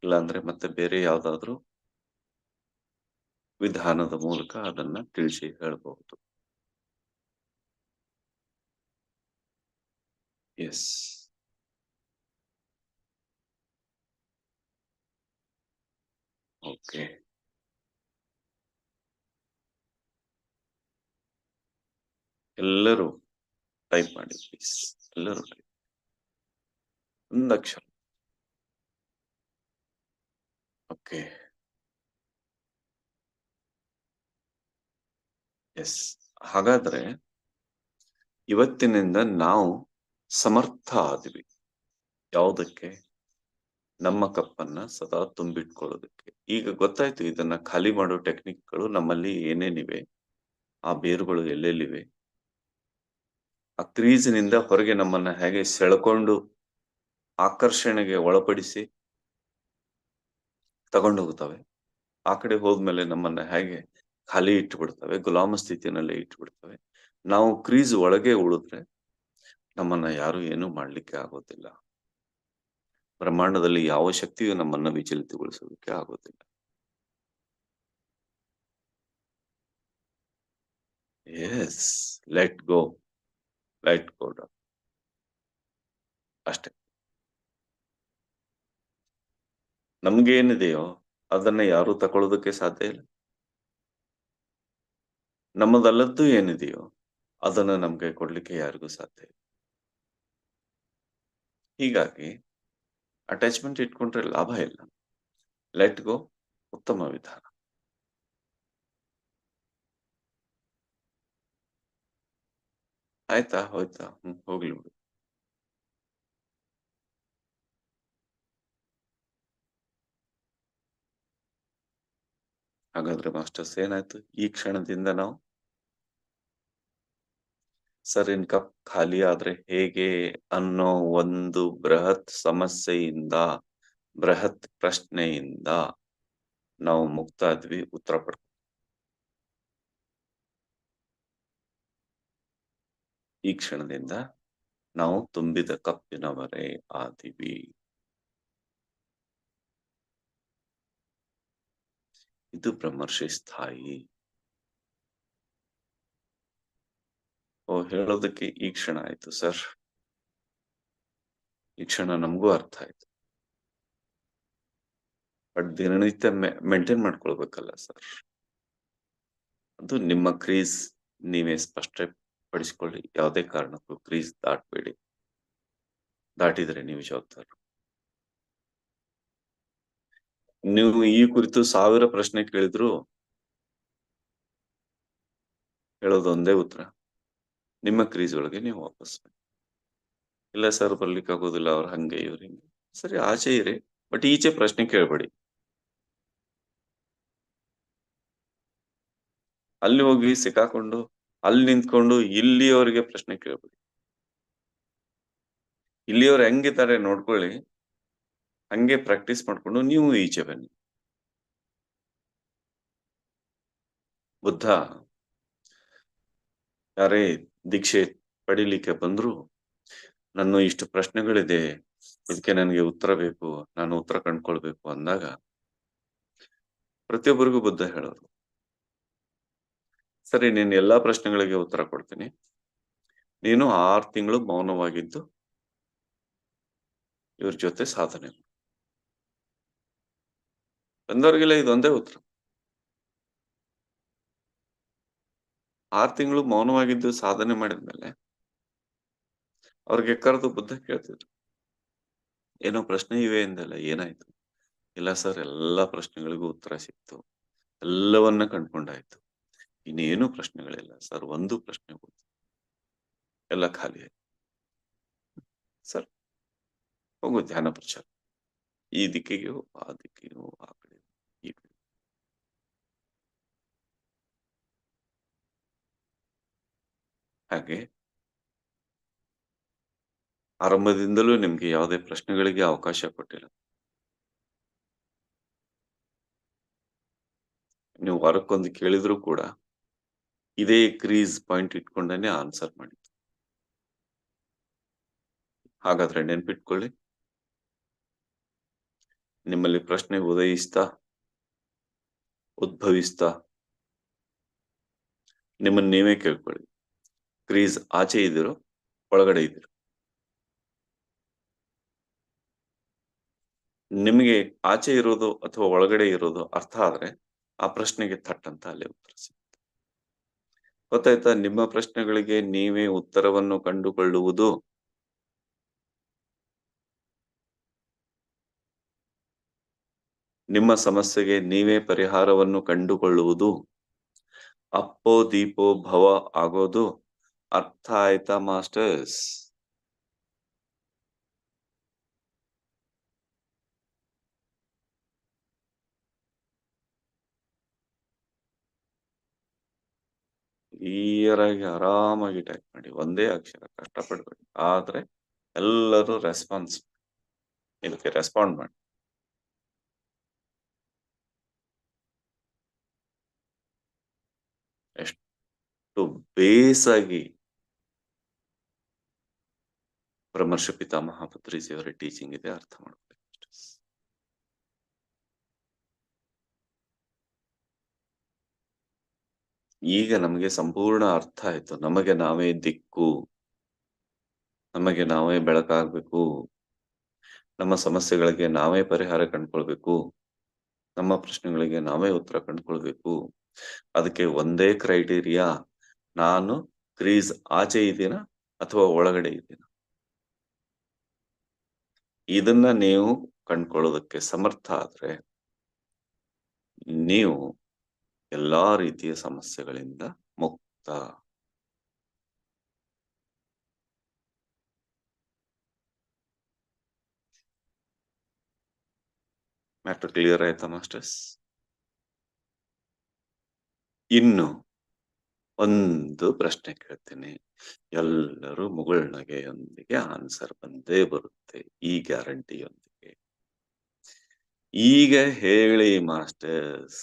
ಇಲ್ಲಾಂದ್ರೆ ಮತ್ತೆ ಬೇರೆ ಯಾವ್ದಾದ್ರು ವಿಧಾನದ ಮೂಲಕ ಅದನ್ನ ತಿಳಿಸಿ ಹೇಳಬಹುದು. Yes, okay. ಎಲ್ಲರೂ ಟೈಪ್ ಮಾಡಿ ಪ್ಲೀಸ್, ಎಲ್ಲರೂ ಟೈಪ್ ಒಂದು ಅಕ್ಷರ. Okay, S. ಹಾಗಾದ್ರೆ ಇವತ್ತಿನಿಂದ ನಾವು ಸಮರ್ಥ ಆದ್ವಿ. ಯಾವುದಕ್ಕೆ? ನಮ್ಮ ಕಪ್ಪನ್ನ ಸದಾ ತುಂಬಿಟ್ಕೊಳ್ಳೋದಕ್ಕೆ. ಈಗ ಗೊತ್ತಾಯ್ತು ಇದನ್ನ ಖಾಲಿ ಮಾಡೋ ಟೆಕ್ನಿಕ್ಗಳು ನಮ್ಮಲ್ಲಿ ಏನೇನಿವೆ, ಆ ಬೇರುಗಳು ಎಲ್ಲೆಲ್ಲಿವೆ, ಆ ಕ್ರೀಸಿನಿಂದ ಹೊರಗೆ ನಮ್ಮನ್ನ ಹೇಗೆ ಸೆಳ್ಕೊಂಡು ಆಕರ್ಷಣೆಗೆ ಒಳಪಡಿಸಿ ತಗೊಂಡು ಹೋಗ್ತವೆ. ಆ ಕಡೆ ಹೋದ್ಮೇಲೆ ನಮ್ಮನ್ನ ಹೇಗೆ ಖಾಲಿ ಇಟ್ಟುಬಿಡ್ತವೆ, ಗುಲಾಮ ಸ್ಥಿತಿನಲ್ಲೇ ಇಟ್ಟುಬಿಡ್ತವೆ. ನಾವು ಕ್ರೀಸ್ ಒಳಗೆ ಉಳಿದ್ರೆ ನಮ್ಮನ್ನ ಯಾರು ಏನೂ ಮಾಡ್ಲಿಕ್ಕೆ ಆಗೋದಿಲ್ಲ. ಬ್ರಹ್ಮಾಂಡದಲ್ಲಿ ಯಾವ ಶಕ್ತಿಯು ನಮ್ಮನ್ನ ವಿಚಲಿತಗೊಳಿಸೋದಕ್ಕೆ ಆಗೋದಿಲ್ಲ. ಎಸ್, ಲೆಟ್ ಗೋ ಡೌನ್ ಅಷ್ಟೇ. ನಮ್ಗೇನಿದೆಯೋ ಅದನ್ನ ಯಾರು ತಕೊಳ್ಳೋದಕ್ಕೆ ಸಾಧ್ಯ ಇಲ್ಲ. ನಮ್ಮದಲ್ಲದ್ದು ಏನಿದೆಯೋ ಅದನ್ನ ನಮ್ಗೆ ಕೊಡ್ಲಿಕ್ಕೆ ಯಾರಿಗೂ ಸಾಧ್ಯ ಇಲ್ಲ. ಹೀಗಾಗಿ ಅಟ್ಯಾಚ್ಮೆಂಟ್ ಇಟ್ಕೊಂಡ್ರೆ ಲಾಭ ಇಲ್ಲ. ಲೆಟ್ ಗೋ ಉತ್ತಮ ವಿಧಾನ. ಆಯ್ತಾ? ಹೋಯ್ತಾ? ಹೋಗ್ಲಿ ಬಿಡು. ಹಾಗಾದ್ರೆ ಮಾಸ್ಟರ್ಸ್ ಏನಾಯ್ತು? ಈ ಕ್ಷಣದಿಂದ ನಾವು ಸರ್ ಇನ್ ಕಪ್ ಖಾಲಿ ಆದ್ರೆ ಹೇಗೆ ಅನ್ನೋ ಒಂದು ಬೃಹತ್ ಸಮಸ್ಯೆಯಿಂದ, ಬೃಹತ್ ಪ್ರಶ್ನೆಯಿಂದ ನಾವು ಮುಕ್ತ ಆದ್ವಿ, ಉತ್ತರ ಪಡ್ತೀವಿ. ಈ ಕ್ಷಣದಿಂದ ನಾವು ತುಂಬಿದ ಕಪ್ಪಿನವರೇ ಆದಿವಿ. ಇದು ಬ್ರಹ್ಮರ್ಷಿ ಸ್ಥಾಯಿ. ಹೇಳೋದಕ್ಕೆ ಈ ಕ್ಷಣ ಆಯ್ತು ಸರ್. ಈ ಕ್ಷಣ ನಮಗೂ ಅರ್ಥ ಆಯ್ತು. ಬಟ್ ದಿನನಿತ್ಯ ಮೇಂಟೈನ್ ಮಾಡ್ಕೊಳ್ಬೇಕಲ್ಲ ಸರ್. ಅದು ನಿಮ್ಮ ಕ್ರೀಸ್ ನೀವೇ ಸ್ಪಷ್ಟಪಡಿಸಿಕೊಳ್ಳಿ. ಯಾವುದೇ ಕಾರಣಕ್ಕೂ ಕ್ರೀಸ್ ದಾಟಬೇಡಿ. ದಾಟಿದ್ರೆ ನೀವು ಜವಾಬ್ದಾರ. ನೀವು ಈ ಕುರಿತು 1000 ಪ್ರಶ್ನೆ ಕೇಳಿದ್ರು ಹೇಳೋದು ಒಂದೇ ಉತ್ತರ, ನಿಮ್ಮ ಕ್ರೀಸ್ ಒಳಗೆ ನೀವು ವಾಪಸ್ ಇಲ್ಲ ಸರ್ ಬರ್ಲಿಕ್ಕೆ ಆಗೋದಿಲ್ಲ, ಅವ್ರು ಹಂಗೆ ಇವ್ರು ಹಿಂಗೆ. ಸರಿ, ಆಚೆ ಇರಿ, ಬಟ್ ಈಚೆ ಪ್ರಶ್ನೆ ಕೇಳಬೇಡಿ. ಅಲ್ಲಿ ಹೋಗಿ ಸಿಕ್ಕಾಕೊಂಡು ಅಲ್ಲಿ ನಿಂತ್ಕೊಂಡು ಇಲ್ಲಿಯವರೆಗೆ ಪ್ರಶ್ನೆ ಕೇಳಬೇಡಿ. ಇಲ್ಲಿಯವ್ರು ಹೆಂಗಿದ್ದಾರೆ ನೋಡ್ಕೊಳ್ಳಿ, ಹಂಗೆ ಪ್ರಾಕ್ಟೀಸ್ ಮಾಡ್ಕೊಂಡು ನೀವು ಈಚೆ ಬನ್ನಿ. ಬುದ್ಧ ಯಾರೇ ದೀಕ್ಷೆ ಪಡಿಲಿಕ್ಕೆ ಬಂದ್ರು, ನನ್ನ ಇಷ್ಟು ಪ್ರಶ್ನೆಗಳಿದೆ, ಇದಕ್ಕೆ ನನಗೆ ಉತ್ತರ ಬೇಕು, ನಾನು ಉತ್ತರ ಕಂಡ್ಕೊಳ್ಬೇಕು ಅಂದಾಗ ಪ್ರತಿಯೊಬ್ಬರಿಗೂ ಬುದ್ಧ ಹೇಳೋರು, ಸರಿ ನೀನು ಎಲ್ಲಾ ಪ್ರಶ್ನೆಗಳಿಗೆ ಉತ್ತರ ಕೊಡ್ತೀನಿ, ನೀನು 6 ತಿಂಗಳು ಮೌನವಾಗಿದ್ದು ಇವ್ರ ಜೊತೆ ಸಾಧನೆ ಬಂದವರಿಗೆಲ್ಲ ಇದೊಂದೇ ಉತ್ತರ. 6 ತಿಂಗಳು ಮೌನವಾಗಿದ್ದು ಸಾಧನೆ ಮಾಡಿದ್ಮೇಲೆ ಅವ್ರಿಗೆ ಕರೆದು ಬುದ್ಧ ಕೇಳ್ತಿದ್ರು, ಏನೋ ಪ್ರಶ್ನೆ ಇವೆ ಎಂದಲ್ಲ, ಏನಾಯ್ತು? ಇಲ್ಲ ಸರ್, ಎಲ್ಲಾ ಪ್ರಶ್ನೆಗಳಿಗೂ ಉತ್ತರ ಸಿಕ್ತು, ಎಲ್ಲವನ್ನ ಕಂಡ್ಕೊಂಡಾಯ್ತು, ಇನ್ನೇನು ಪ್ರಶ್ನೆಗಳಿಲ್ಲ ಸರ್, ಒಂದು ಪ್ರಶ್ನೆ ಹೋಯ್ತು, ಎಲ್ಲ ಖಾಲಿ ಆಯ್ತು. ಸರ್ ಹೋಗು ಧ್ಯಾನ ಪ್ರಚಾರ, ಈ ದಿಕ್ಕಿಗೆ ಹೋಗು, ಆ ದಿಕ್ಕಿಗೆ ಹೋಗು, ಆ ಕಡೆ ಈ ಕಡೆ. ಹಾಗೆ ಆರಂಭದಿಂದಲೂ ನಿಮ್ಗೆ ಯಾವುದೇ ಪ್ರಶ್ನೆಗಳಿಗೆ ಅವಕಾಶ ಕೊಟ್ಟಿಲ್ಲ. ನೀವು ವಾರಕ್ಕೊಂದು ಕೇಳಿದ್ರು ಕೂಡ ಇದೇ ಕ್ರೀಸ್ ಪಾಯಿಂಟ್ ಇಟ್ಕೊಂಡೇ ಆನ್ಸರ್ ಮಾಡಿದ್ದು. ಹಾಗಾದ್ರೆ ನೆನ್ಪಿಟ್ಕೊಳ್ಳಿ, ನಿಮ್ಮಲ್ಲಿ ಪ್ರಶ್ನೆ ಉದ್ಭವಿಸ್ತಾ ನಿಮ್ಮನ್ನ ನೀವೇ ಕೇಳ್ಕೊಳ್ಳಿ, ಕ್ರೀಸ್ ಆಚೆ ಇದ್ದೀರೋ ಒಳಗಡೆ ಇದ್ದೀರೋ? ನಿಮಗೆ ಆಚೆ ಇರೋದು ಅಥವಾ ಒಳಗಡೆ ಇರೋದು ಅರ್ಥ ಆದ್ರೆ ಆ ಪ್ರಶ್ನೆಗೆ ಥಟ್ ಅಲ್ಲೇ ಉತ್ತರ ಸಿಗುತ್ತೆ. ಗೊತ್ತಾಯ್ತಾ? ನಿಮ್ಮ ಪ್ರಶ್ನೆಗಳಿಗೆ ನೀವೇ ಉತ್ತರವನ್ನು ಕಂಡುಕೊಳ್ಳುವುದು ನಿಮ್ಮ ಸಮಸ್ಯೆಗೆ ನೀವೇ ಪರಿಹಾರವನ್ನು ಕಂಡುಕೊಳ್ಳುವುದು, ಅಪ್ಪೋ ದೀಪೋ ಭವ ಆಗೋದು ಅರ್ಥ ಆಯ್ತಾ ಮಾಸ್ಟರ್ಸ್? ಕ್ಲಿಯರ್ ಆಗಿ ಆರಾಮಾಗಿ ಟೈಪ್ ಮಾಡಿ, ಒಂದೇ ಅಕ್ಷರ ಕಷ್ಟಪಡ್ಬೇಡಿ. ಆದ್ರೆ ಎಲ್ಲರೂ ಇದಕ್ಕೆ ರೆಸ್ಪಾಂಡ್ ಮಾಡಿ. ಎಷ್ಟು ಬೇಸಾಗಿ ಬ್ರಹ್ಮರ್ಷಿ ಪಿತಾಮಹ ಪತ್ರಿಜಿಯವರ ಟೀಚಿಂಗ್ ಇದೆ ಅರ್ಥ ಮಾಡ್ಬೇಕು. ಈಗ ನಮಗೆ ಸಂಪೂರ್ಣ ಅರ್ಥ ಆಯ್ತು. ನಮಗೆ ನಾವೇ ದಿಕ್ಕು, ನಮಗೆ ನಾವೇ ಬೆಳಕಾಗ್ಬೇಕು, ನಮ್ಮ ಸಮಸ್ಯೆಗಳಿಗೆ ನಾವೇ ಪರಿಹಾರ ಕಂಡುಕೊಳ್ಬೇಕು, ನಮ್ಮ ಪ್ರಶ್ನೆಗಳಿಗೆ ನಾವೇ ಉತ್ತರ ಕಂಡುಕೊಳ್ಬೇಕು. ಅದಕ್ಕೆ ಒಂದೇ ಕ್ರೈಟೀರಿಯಾ, ನಾನು ಕ್ರೀಸ್ ಆಚೆ ಇದ್ದೀನ ಅಥವಾ ಒಳಗಡೆ ಇದ್ದೀನ. ಇದನ್ನ ನೀವು ಕಂಡುಕೊಳ್ಳೋದಕ್ಕೆ ಸಮರ್ಥ ಆದ್ರೆ ನೀವು ಎಲ್ಲಾ ರೀತಿಯ ಸಮಸ್ಯೆಗಳಿಂದ ಮುಕ್ತ. ಮ್ಯಾಟರ್ ಕ್ಲಿಯರ್ ಆಯ್ತಾ ಮಾಸ್ಟರ್ಸ್? ಇನ್ನು ಒಂದು ಪ್ರಶ್ನೆ ಕೇಳ್ತೀನಿ, ಎಲ್ಲರೂ ಮುಗುಳ್ನಗೆಯೊಂದಿಗೆ ಆನ್ಸರ್ ಬಂದೇ ಬರುತ್ತೆ ಈ ಗ್ಯಾರಂಟಿಯೊಂದಿಗೆ. ಈಗ ಹೇಳಿ ಮಾಸ್ಟರ್ಸ್,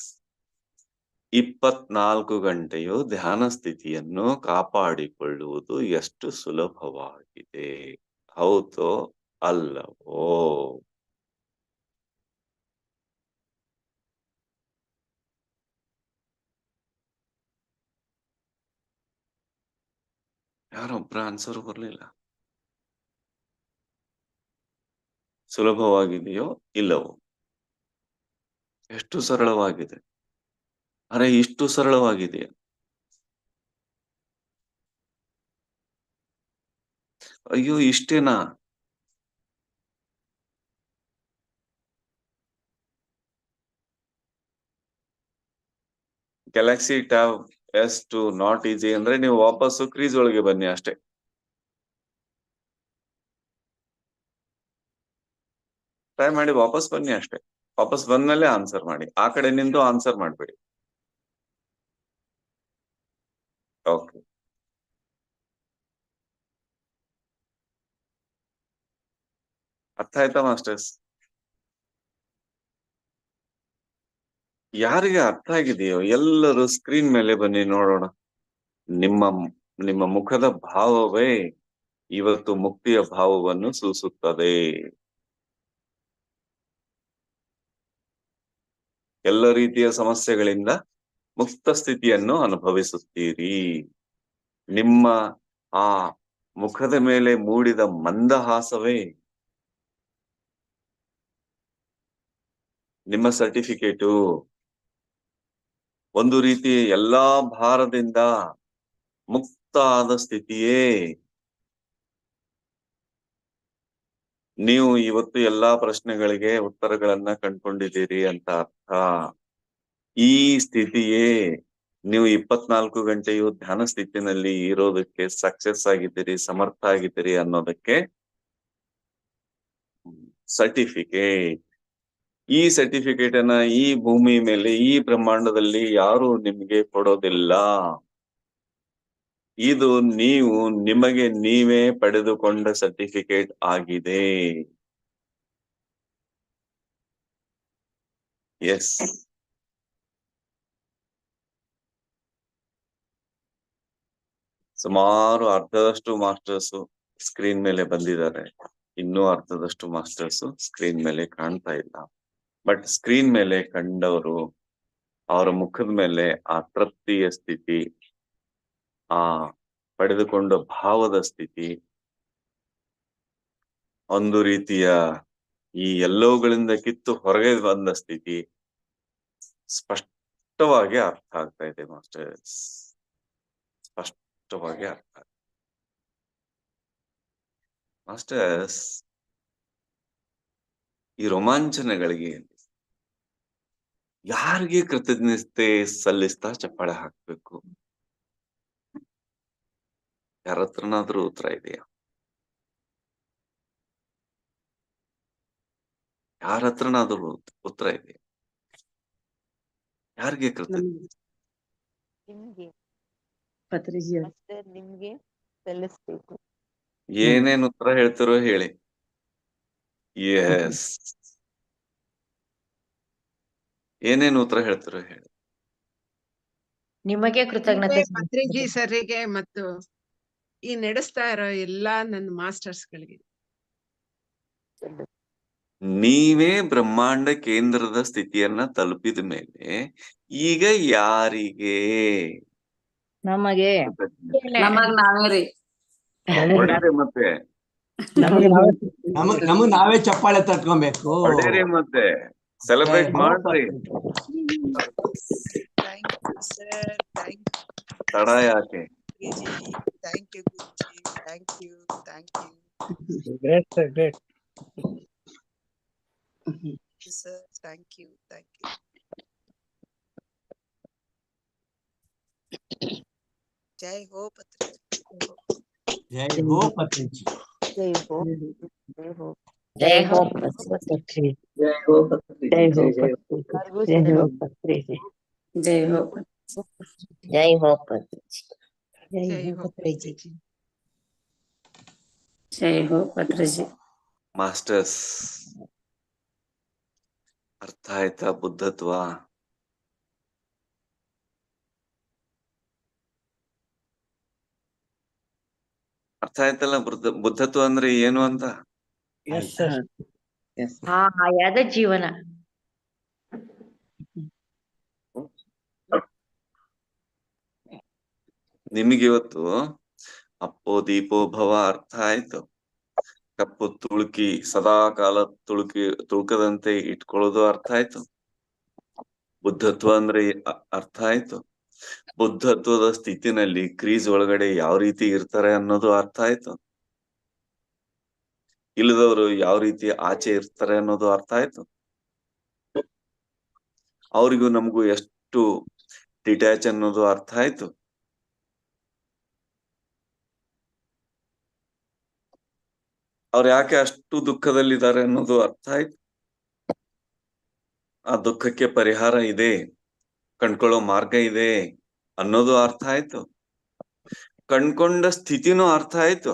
24 ಗಂಟೆಯು ಧ್ಯಾನ ಸ್ಥಿತಿಯನ್ನು ಕಾಪಾಡಿಕೊಳ್ಳುವುದು ಎಷ್ಟು ಸುಲಭವಾಗಿದೆ? ಹೌದೋ ಅಲ್ಲವೋ? ಯಾರೊಬ್ರ ಆನ್ಸರ್ ಬರ್ಲಿಲ್ಲ. ಸುಲಭವಾಗಿದೆಯೋ ಇಲ್ಲವೋ? ಎಷ್ಟು ಸರಳವಾಗಿದೆ? ಅರೆ ಇಷ್ಟು ಸರಳವಾಗಿದೆಯಾ? ಅಯ್ಯೋ ಇಷ್ಟೇನಾ? Galaxy tab S2 not easy ಅಂದ್ರೆ ನೀವು ವಾಪಸ್ಸು ಕ್ರೀಸ್ ಒಳಗೆ ಬನ್ನಿ ಅಷ್ಟೇ. ಟ್ರೈ ಮಾಡಿ ವಾಪಸ್ ಬನ್ನಿ ಅಷ್ಟೇ. ವಾಪಸ್ ಬಂದ್ಮೇಲೆ ಆನ್ಸರ್ ಮಾಡಿ, ಆ ಕಡೆ ನಿಂತು ಆನ್ಸರ್ ಮಾಡ್ಬೇಡಿ. ಓಕೆ, ಅರ್ಥ ಆಯ್ತಾ ಮಾಸ್ಟರ್ಸ್? ಯಾರಿಗೆ ಅರ್ಥ ಆಗಿದೆಯೋ ಎಲ್ಲರೂ ಸ್ಕ್ರೀನ್ ಮೇಲೆ ಬನ್ನಿ ನೋಡೋಣ. ನಿಮ್ಮ ಮುಖದ ಭಾವವೇ ಇವತ್ತು ಮುಕ್ತಿಯ ಭಾವವನ್ನು ಸೂಸುತ್ತದೆ. ಎಲ್ಲ ರೀತಿಯ ಸಮಸ್ಯೆಗಳಿಂದ ಮುಕ್ತ ಸ್ಥಿತಿಯನ್ನು ಅನುಭವಿಸುತ್ತೀರಿ. ನಿಮ್ಮ ಆ ಮುಖದ ಮೇಲೆ ಮೂಡಿದ ಮಂದಹಾಸವೇ ನಿಮ್ಮ ಸರ್ಟಿಫಿಕೇಟು. ಒಂದು ರೀತಿಯ ಎಲ್ಲಾ ಭಾರದಿಂದ ಮುಕ್ತ ಆದ ಸ್ಥಿತಿಯೇ. ನೀವು ಇವತ್ತು ಎಲ್ಲಾ ಪ್ರಶ್ನೆಗಳಿಗೆ ಉತ್ತರಗಳನ್ನ ಕಂಡುಕೊಂಡಿದ್ದೀರಿ ಅಂತ ಅರ್ಥ. ಈ ಸ್ಥಿತಿಯೇ ನೀವು 24 ಗಂಟೆಯು ಧ್ಯಾನ ಸ್ಥಿತಿನಲ್ಲಿ ಇರೋದಕ್ಕೆ ಸಕ್ಸಸ್ ಆಗಿದ್ದೀರಿ, ಸಮರ್ಥ ಆಗಿದ್ದೀರಿ ಅನ್ನೋದಕ್ಕೆ ಸರ್ಟಿಫಿಕೇಟ್. ಈ ಸರ್ಟಿಫಿಕೇಟ್ ಅನ್ನ ಈ ಭೂಮಿ ಮೇಲೆ, ಈ ಬ್ರಹ್ಮಾಂಡದಲ್ಲಿ ಯಾರು ನಿಮ್ಗೆ ಕೊಡೋದಿಲ್ಲ. ಇದು ನೀವು ನಿಮಗೆ ನೀವೇ ಪಡೆದುಕೊಂಡ ಸರ್ಟಿಫಿಕೇಟ್ ಆಗಿದೆ. ಎಸ್, ಸುಮಾರು ಅರ್ಧದಷ್ಟು ಮಾಸ್ಟರ್ಸ್ ಸ್ಕ್ರೀನ್ ಮೇಲೆ ಬಂದಿದ್ದಾರೆ, ಇನ್ನೂ ಅರ್ಧದಷ್ಟು ಮಾಸ್ಟರ್ಸ್ ಸ್ಕ್ರೀನ್ ಮೇಲೆ ಕಾಣ್ತಾ ಇಲ್ಲ. ಬಟ್ ಸ್ಕ್ರೀನ್ ಮೇಲೆ ಕಂಡವರು ಅವರ ಮುಖದ ಮೇಲೆ ಆ ತೃಪ್ತಿಯ ಸ್ಥಿತಿ, ಆ ಪಡೆದುಕೊಂಡ ಭಾವದ ಸ್ಥಿತಿ, ಒಂದು ರೀತಿಯ ಈ ಎಲ್ಲವುಗಳಿಂದ ಕಿತ್ತು ಹೊರಗೆ ಬಂದ ಸ್ಥಿತಿ ಸ್ಪಷ್ಟವಾಗಿ ಅರ್ಥ ಆಗ್ತಾ ಇದೆ ಮಾಸ್ಟರ್ಸ್, ಸ್ಪಷ್ಟವಾಗಿ ಅರ್ಥ ಆಗ್ತಾ ಇದೆ ಮಾಸ್ಟರ್ಸ್. ಈ ರೋಮಾಂಚನಗಳಿಗೆ ಯಾರಿಗೆ ಕೃತಜ್ಞತೆ ಸಲ್ಲಿಸ್ತಾ ಚಪ್ಪಾಳೆ ಹಾಕ್ಬೇಕು? ಯಾರ ಹತ್ರನಾದ್ರೂ ಉತ್ತರ ಇದೆಯಾ? ಯಾರ ಹತ್ರನಾದ್ರೂ ಉತ್ತರ ಇದೆಯಾ? ಯಾರಿಗೆ ಕೃತಜ್ಞತೆ? ಪತ್ರಿಜಿ ಮತ್ತೆ ನಿಮ್ಗೆ ಸಲ್ಲಿಸ್ಬೇಕು. ಏನೇನ್ ಉತ್ತರ ಹೇಳ್ತಿರೋ ಹೇಳಿ. ಎಸ್, ಏನೇನ್ ಉತ್ತರ ಹೇಳ್ತಿರೋ ಹೇಳಿ. ನಿಮಗೆ ಕೃತಜ್ಞತೆ ಪತ್ರಿಜಿ ಸರ್ರಿಗೆ ಮತ್ತು ಈ ನಡೆಸ್ತಾ ಇರೋ ಎಲ್ಲಾ ನನ್ನ ಮಾಸ್ಟರ್ಸ್ ಗಳಿಗೆ. ನೀವೇ ಬ್ರಹ್ಮಾಂಡ ಕೇಂದ್ರದ ಸ್ಥಿತಿಯನ್ನ ತಲುಪಿದ ಮೇಲೆ ಈಗ ಯಾರಿಗೆ ನಮಗೆ ನಮಗ್ ನಾವೇ ರೀ. ಹೊಡೀರಿ ಮತ್ತೆ, ನಮಗ್ ನಾವೇ ಚಪ್ಪಾಳೆ ತಟ್ಕೊಬೇಕು. ಹೊಡೀರಿ ಮತ್ತೆ, ಸೆಲೆಬ್ರೇಟ್ ಮಾಡ್ರಿ. Thank you, sir. Thank ತಡ ಯಾಕೆ? you, Guruji. Thank you, Guruji. Thank you. Thank you. Great sir, great. Thank you, sir. Thank you. Thank you. Jai Ho Patriji. ಜೈ ಹೋ ಪತ್ರಿಜಿ. ಜೈ ಹೋ, ಜೈ ಹೋ. ಜೈ ಹೋ ಜೈ ಹೋ ಪತ್ರಿಜಿ. ಜೈ ಹೋ ಜೈ ಜೈ ಪತ್ರಿಜಿ. ಜೈ ಹೋ. ಜೈ ಹೋ ಪತ್ರಿಜಿ. ಜೈ ಹೋ ಪತ್ರಿಜಿ. ಜೈ ಹೋ ಪತ್ರಿಜಿ. ಮಾಸ್ಟರ್ಸ್, ಅರ್ಥ ಆಯ್ತಾ ಬುದ್ಧತ್ವ? ಅರ್ಥ ಆಯ್ತಲ್ಲ ಬುದ್ಧತ್ವ ಅಂದ್ರೆ ಏನು ಅಂತ? ಹಾಯಾದ ಜೀವನ. ನಿಮಗಿವತ್ತು ಅಪ್ಪೋ ದೀಪೋ ಭವ ಅರ್ಥ ಆಯ್ತು. ಕಪ್ಪು ತುಳುಕಿ ಸದಾ ಕಾಲ ತುಳುಕದಂತೆ ಇಟ್ಕೊಳ್ಳೋದು ಅರ್ಥ ಆಯ್ತು. ಬುದ್ಧತ್ವ ಅಂದ್ರೆ ಅರ್ಥ ಆಯ್ತು. ಬುದ್ಧತ್ವದ ಸ್ಥಿತಿನಲ್ಲಿ ಕ್ರೀಸ್ ಒಳಗಡೆ ಯಾವ ರೀತಿ ಇರ್ತಾರೆ ಅನ್ನೋದು ಅರ್ಥ ಆಯ್ತು. ಇಲ್ಲದವರು ಯಾವ ರೀತಿ ಆಚೆ ಇರ್ತಾರೆ ಅನ್ನೋದು ಅರ್ಥ ಆಯ್ತು. ಅವ್ರಿಗೂ ನಮಗೂ ಎಷ್ಟು ಡಿಟ್ಯಾಚ್ ಅನ್ನೋದು ಅರ್ಥ ಆಯ್ತು. ಅವ್ರು ಯಾಕೆ ಅಷ್ಟು ದುಃಖದಲ್ಲಿದ್ದಾರೆ ಅನ್ನೋದು ಅರ್ಥ ಆಯ್ತು. ಆ ದುಃಖಕ್ಕೆ ಪರಿಹಾರ ಇದೆ, ಕಂಡ್ಕೊಳ್ಳೋ ಮಾರ್ಗ ಇದೆ ಅನ್ನೋದು ಅರ್ಥ ಆಯ್ತು. ಕಂಡ್ಕೊಂಡ ಸ್ಥಿತಿನೂ ಅರ್ಥ ಆಯ್ತು.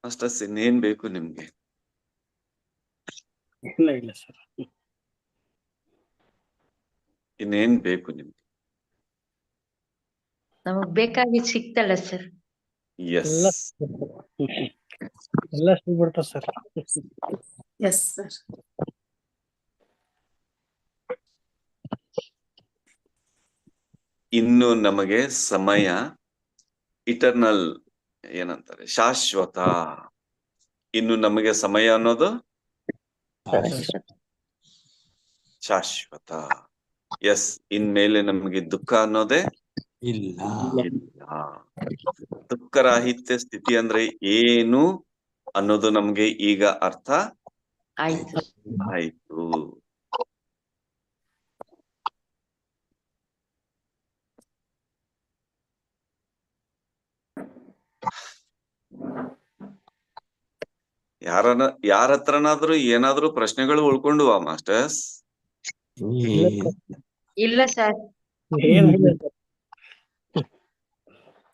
ಅಷ್ಟೇ, ಇನ್ನೇನ್ ಬೇಕು ನಿಮ್ಗೆ? ಇಲ್ಲ ಸರ್. ಇನ್ನೇನ್ ಬೇಕು ನಿಮ್ಗೆ? ನಮಗ್ ಬೇಕಾಗಿ ಸಿಕ್ತಲ್ಲ ಸರ್. ಎಸ್, ಎಲ್ಲ ಸಿಗ್ಬಿಡ್ತ ಸರ್. Yes sir. ಇನ್ನು ನಮಗೆ ಸಮಯ ಇಟರ್ನಲ್ ಏನಂತಾರೆ, ಶಾಶ್ವತ. ಇನ್ನು ನಮಗೆ ಸಮಯ ಅನ್ನೋದು ಶಾಶ್ವತ. ಎಸ್, ಇನ್ಮೇಲೆ ನಮಗೆ ದುಃಖ ಅನ್ನೋದೇ ಇಲ್ಲ. ದುಃಖರಾಹಿತ್ಯ ಸ್ಥಿತಿ ಅಂದ್ರೆ ಏನು ಅನ್ನೋದು ನಮ್ಗೆ ಈಗ ಅರ್ಥ ಆಯ್ತು. ಆಯ್ತು. ಯಾರ ಹತ್ರನಾದ್ರೂ ಏನಾದ್ರೂ ಪ್ರಶ್ನೆಗಳು ಉಳ್ಕೊಂಡುವಾ ಮಾಸ್ಟರ್ಸ್? ಇಲ್ಲ ಸರ್.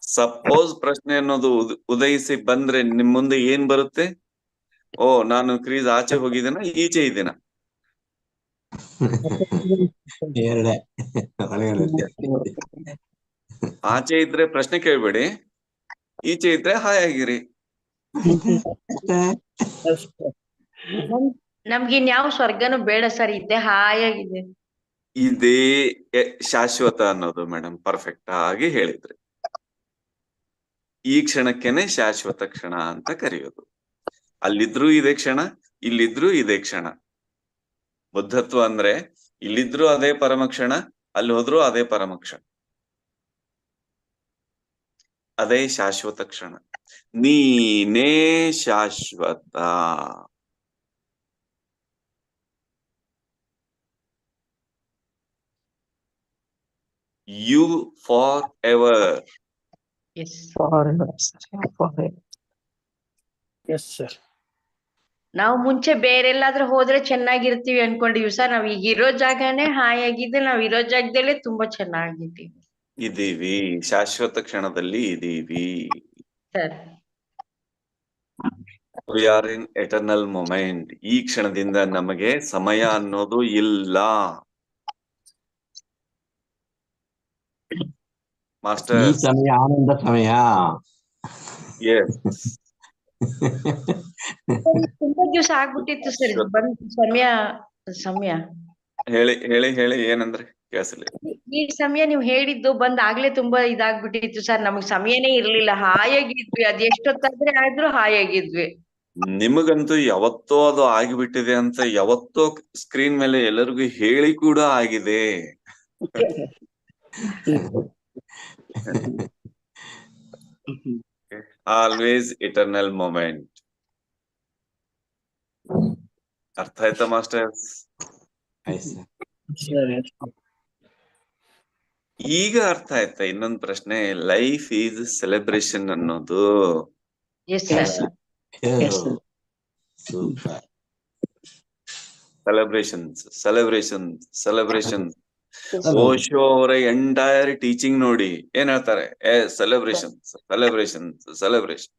ಸಪೋಸ್ ಪ್ರಶ್ನೆ ಅನ್ನೋದು ಉದಯಿಸಿ ಬಂದ್ರೆ ನಿಮ್ ಮುಂದೆ ಏನ್ ಬರುತ್ತೆ? ಓ, ನಾನು ಕ್ರೀಸ್ ಆಚೆ ಹೋಗಿದ್ದೇನ, ಈಚೆ ಇದ್ದೇನ? ಆಚೆ ಇದ್ರೆ ಪ್ರಶ್ನೆ ಕೇಳ್ಬೇಡಿ, ಈಚೆ ಇದ್ರೆ ಹಾಯಾಗಿರಿ. ನಮ್ಗಿನ್ಯಾವ ಸ್ವರ್ಗನು ಬೇಡ ಸರ್, ಇದ್ದೆ ಹಾಯಾಗಿದೆ. ಇದೇ ಶಾಶ್ವತ ಅನ್ನೋದು ಮೇಡಮ್ ಪರ್ಫೆಕ್ಟ್ ಆಗಿ ಹೇಳಿದ್ರಿ. ಈ ಕ್ಷಣಕ್ಕೆನೆ ಶಾಶ್ವತ ಕ್ಷಣ ಅಂತ ಕರೆಯೋದು. ಅಲ್ಲಿದ್ರೂ ಇದೇ ಕ್ಷಣ, ಇಲ್ಲಿದ್ರೂ ಇದೇ ಕ್ಷಣ. ಬುದ್ಧತ್ವ ಅಂದ್ರೆ ಇಲ್ಲಿದ್ರೂ ಅದೇ ಪರಮಕ್ಷಣ, ಅಲ್ಲಿ ಹೋದ್ರೂ ಅದೇ ಪರಮಕ್ಷಣ. ಅದೇ ಶಾಶ್ವತ ಕ್ಷಣ. ನೀನೇ ಶಾಶ್ವತ. You forever. Yes. Yes sir. ನಾವು ಮುಂಚೆ ಬೇರೆಲ್ಲಾದ್ರೂ ಹೋದ್ರೆ ಚೆನ್ನಾಗಿರ್ತೀವಿ ಅನ್ಕೊಂಡಿವಿ ಸರ್. ನಾವ್ ಈಗ ಇರೋ ಜಾಗನೇ ಹಾಯಾಗಿದೆ, ನಾವ್ ಇರೋ ಜಾಗದಲ್ಲೇ ತುಂಬಾ ಚೆನ್ನಾಗಿದ್ದೀವಿ ಇದೀವಿ, ಶಾಶ್ವತ ಕ್ಷಣದಲ್ಲಿ ಇದೀವಿ. Sir. We are in eternal moment. ಈ ಕ್ಷಣದಿಂದ ನಮಗೆ ಸಮಯ ಅನ್ನೋದು ಇಲ್ಲ. ಈ ಮಾಸ್ಟರ್ ಸಮಯ ಆನಂದ ಸಮಯ. ಎಸ್. ತುಂಬಾ ದಿವಸ ಆಗ್ಬಿಟ್ಟಿತ್ತು ಸರ್ ಬಂದ್ ಸಮಯ ಸಮಯ ಹೇಳಿ ಹೇಳಿ ಹೇಳಿ ಏನಂದ್ರೆ ಕೇಳಿಸಲಿ. ಈ ಸಮಯ ನೀವು ಹೇಳಿದ್ದು ಬಂದ್ ಆಗ್ಲೇ ತುಂಬಾ ಇದಾಗ್ಬಿಟ್ಟಿತ್ತು ಸರ್. ನಮಗ್ ಸಮಯನೇ ಇರ್ಲಿಲ್ಲ, ಹಾಯಾಗಿದ್ವಿ. ಅದ್ ಎಷ್ಟೊತ್ತಾದ್ರೆ ಆದ್ರೂ ಹಾಯಾಗಿದ್ವಿ. ನಿಮಗಂತೂ ಯಾವತ್ತೋ ಅದು ಆಗಿಬಿಟ್ಟಿದೆ ಅಂತ ಯಾವತ್ತೋ ಸ್ಕ್ರೀನ್ ಮೇಲೆ ಎಲ್ಲರಿಗೂ ಹೇಳಿ ಕೂಡ ಆಗಿದೆ. Always eternal moment. ಅರ್ಥ ಆಯ್ತಾ ಮಾಸ್ಟರ್ಸ್? ಈಗ ಅರ್ಥ ಆಯ್ತಾ? ಇನ್ನೊಂದು ಪ್ರಶ್ನೆ, ಲೈಫ್ ಈಸ್ ಸೆಲೆಬ್ರೇಷನ್ ಅನ್ನೋದು. Yes sir. Super. Celebrations celebrations celebrations. Osho ಅವರ ಎಂಟೈರ್ ಟೀಚಿಂಗ್ ನೋಡಿ ಏನ್ ಹೇಳ್ತಾರೆ? Celebrations celebrations celebration.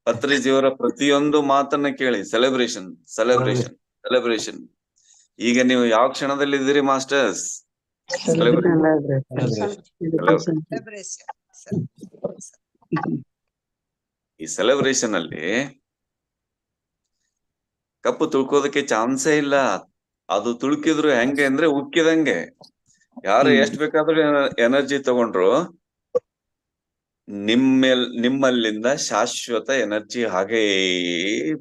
ಪತ್ರಿಜಿಯವರ ಪ್ರತಿಯೊಂದು ಮಾತನ್ನ ಕೇಳಿ, ಸೆಲೆಬ್ರೇಷನ್ ಸೆಲೆಬ್ರೇಷನ್ ಸೆಲೆಬ್ರೇಷನ್. ಈಗ ನೀವು ಯಾವ ಕ್ಷಣದಲ್ಲಿ ಇದ್ದೀರಿ ಮಾಸ್ಟರ್ಸ್? ಈ ಸೆಲೆಬ್ರೇಷನ್ ಅಲ್ಲಿ ಕಪ್ಪು ತುಳ್ಕೋದಕ್ಕೆ ಚಾನ್ಸೇ ಇಲ್ಲ. ಅದು ತುಳುಕಿದ್ರು ಹೆಂಗೆ ಅಂದ್ರೆ ಉಕ್ಕಿದಂಗೆ. ಯಾರು ಎಷ್ಟ್ ಬೇಕಾದ್ರೂ ಎನರ್ಜಿ ತಗೊಂಡ್ರು ನಿಮ್ಮಲ್ಲಿಂದ ಶಾಶ್ವತ ಎನರ್ಜಿ ಹಾಗೇ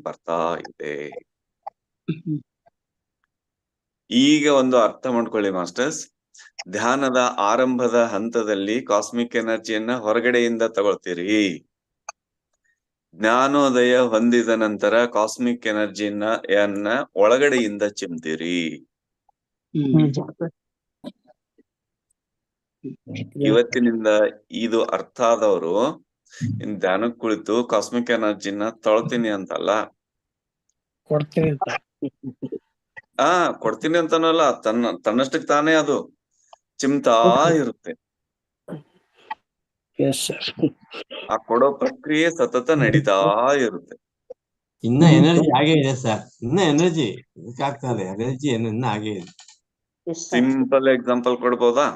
ಬರ್ತಾ ಇದೆ. ಈಗ ಒಂದು ಅರ್ಥ ಮಾಡ್ಕೊಳ್ಳಿ ಮಾಸ್ಟರ್ಸ್. ಧ್ಯಾನದ ಆರಂಭದ ಹಂತದಲ್ಲಿ ಕಾಸ್ಮಿಕ್ ಎನರ್ಜಿಯನ್ನ ಹೊರಗಡೆಯಿಂದ ತಗೊಳ್ತೀರಿ. ಜ್ಞಾನೋದಯ ಹೊಂದಿದ ನಂತರ ಕಾಸ್ಮಿಕ್ ಎನರ್ಜಿಯನ್ನ ಒಳಗಡೆಯಿಂದ ಚಿಮ್ತೀರಿ. ಇವತ್ತಿನಿಂದ ಇದು ಅರ್ಥ ಆದವರು ಇನ್ ಧ್ಯಾನಕ್ ಕುಳಿತು ಕಾಸ್ಮಿಕ್ ಎನರ್ಜಿನ ತೊಳ್ತೀನಿ ಅಂತಲ್ಲ, ಕೊಡ್ತೀನಿ ಅಂತನಲ್ಲ, ತನ್ನಷ್ಟಕ್ಕೆ ತಾನೇ ಅದು ಚಿಮ್ತಾ ಇರುತ್ತೆ. ಆ ಕೊಡೋ ಪ್ರಕ್ರಿಯೆ ಸತತ ನಡೀತಾ ಇರುತ್ತೆ. ಇನ್ನ ಎನರ್ಜಿ ಹಾಗೆ ಇದೆ ಸರ್. ಇನ್ನ ಎನರ್ಜಿ ಆಗ್ತದೆ. ಎನರ್ಜಿ ಇನ್ನ ಹಾಗೆ ಇದೆ. ಸಿಂಪಲ್ ಎಕ್ಸಾಂಪಲ್ ಕೊಡ್ಬೋದಾ?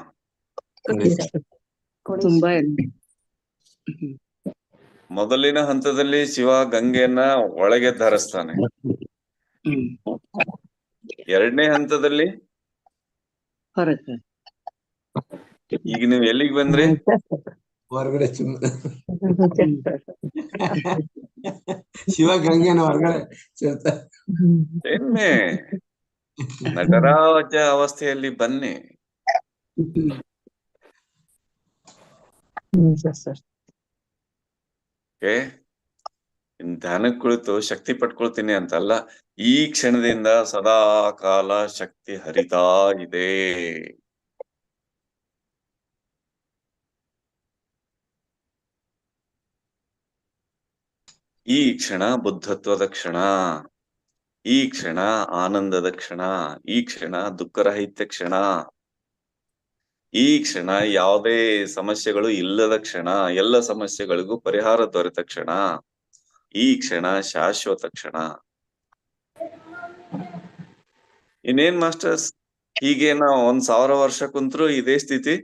ತುಂಬಾ ಮೊದಲಿನ ಹಂತದಲ್ಲಿ ಶಿವ ಗಂಗೆಯನ್ನ ಒಳಗೆ ಧರಿಸ್ತಾನೆ. ಎರಡನೇ ಹಂತದಲ್ಲಿ ಈಗ ನೀವು ಎಲ್ಲಿಗೆ ಬಂದ್ರಿ? ಹೊರಗಡೆ ಶಿವ ಗಂಗೆನ ಹೊರಗಡೆ ನಟರಾಜ ಅವಸ್ಥೆಯಲ್ಲಿ ಬನ್ನಿ. ಧ್ಯಾನಕ್ಕೆ ಕುಳಿತು ಶಕ್ತಿ ಪಡ್ಕೊಳ್ತೀನಿ ಅಂತಲ್ಲ, ಈ ಕ್ಷಣದಿಂದ ಸದಾ ಕಾಲ ಶಕ್ತಿ ಹರಿತಾ ಇದೆ. ಈ ಕ್ಷಣ ಬುದ್ಧತ್ವದ ಕ್ಷಣ, ಈ ಕ್ಷಣ ಆನಂದದ ಕ್ಷಣ, ಈ ಕ್ಷಣ ದುಃಖರಹಿತ ಕ್ಷಣ, ಈ ಕ್ಷಣ ಯಾವುದೇ ಸಮಸ್ಯೆಗಳು ಇಲ್ಲದ ಕ್ಷಣ, ಎಲ್ಲ ಸಮಸ್ಯೆಗಳಿಗೂ ಪರಿಹಾರ ದೊರೆತ ಕ್ಷಣ, ಈ ಕ್ಷಣ ಶಾಶ್ವತ ಕ್ಷಣ. ಇನ್ನೇನ್ ಮಾಸ್ಟರ್ಸ್, ಹೀಗೆ ನಾವು 1000 ವರ್ಷ ಕುಂತ್ರು ಇದೇ ಸ್ಥಿತಿ,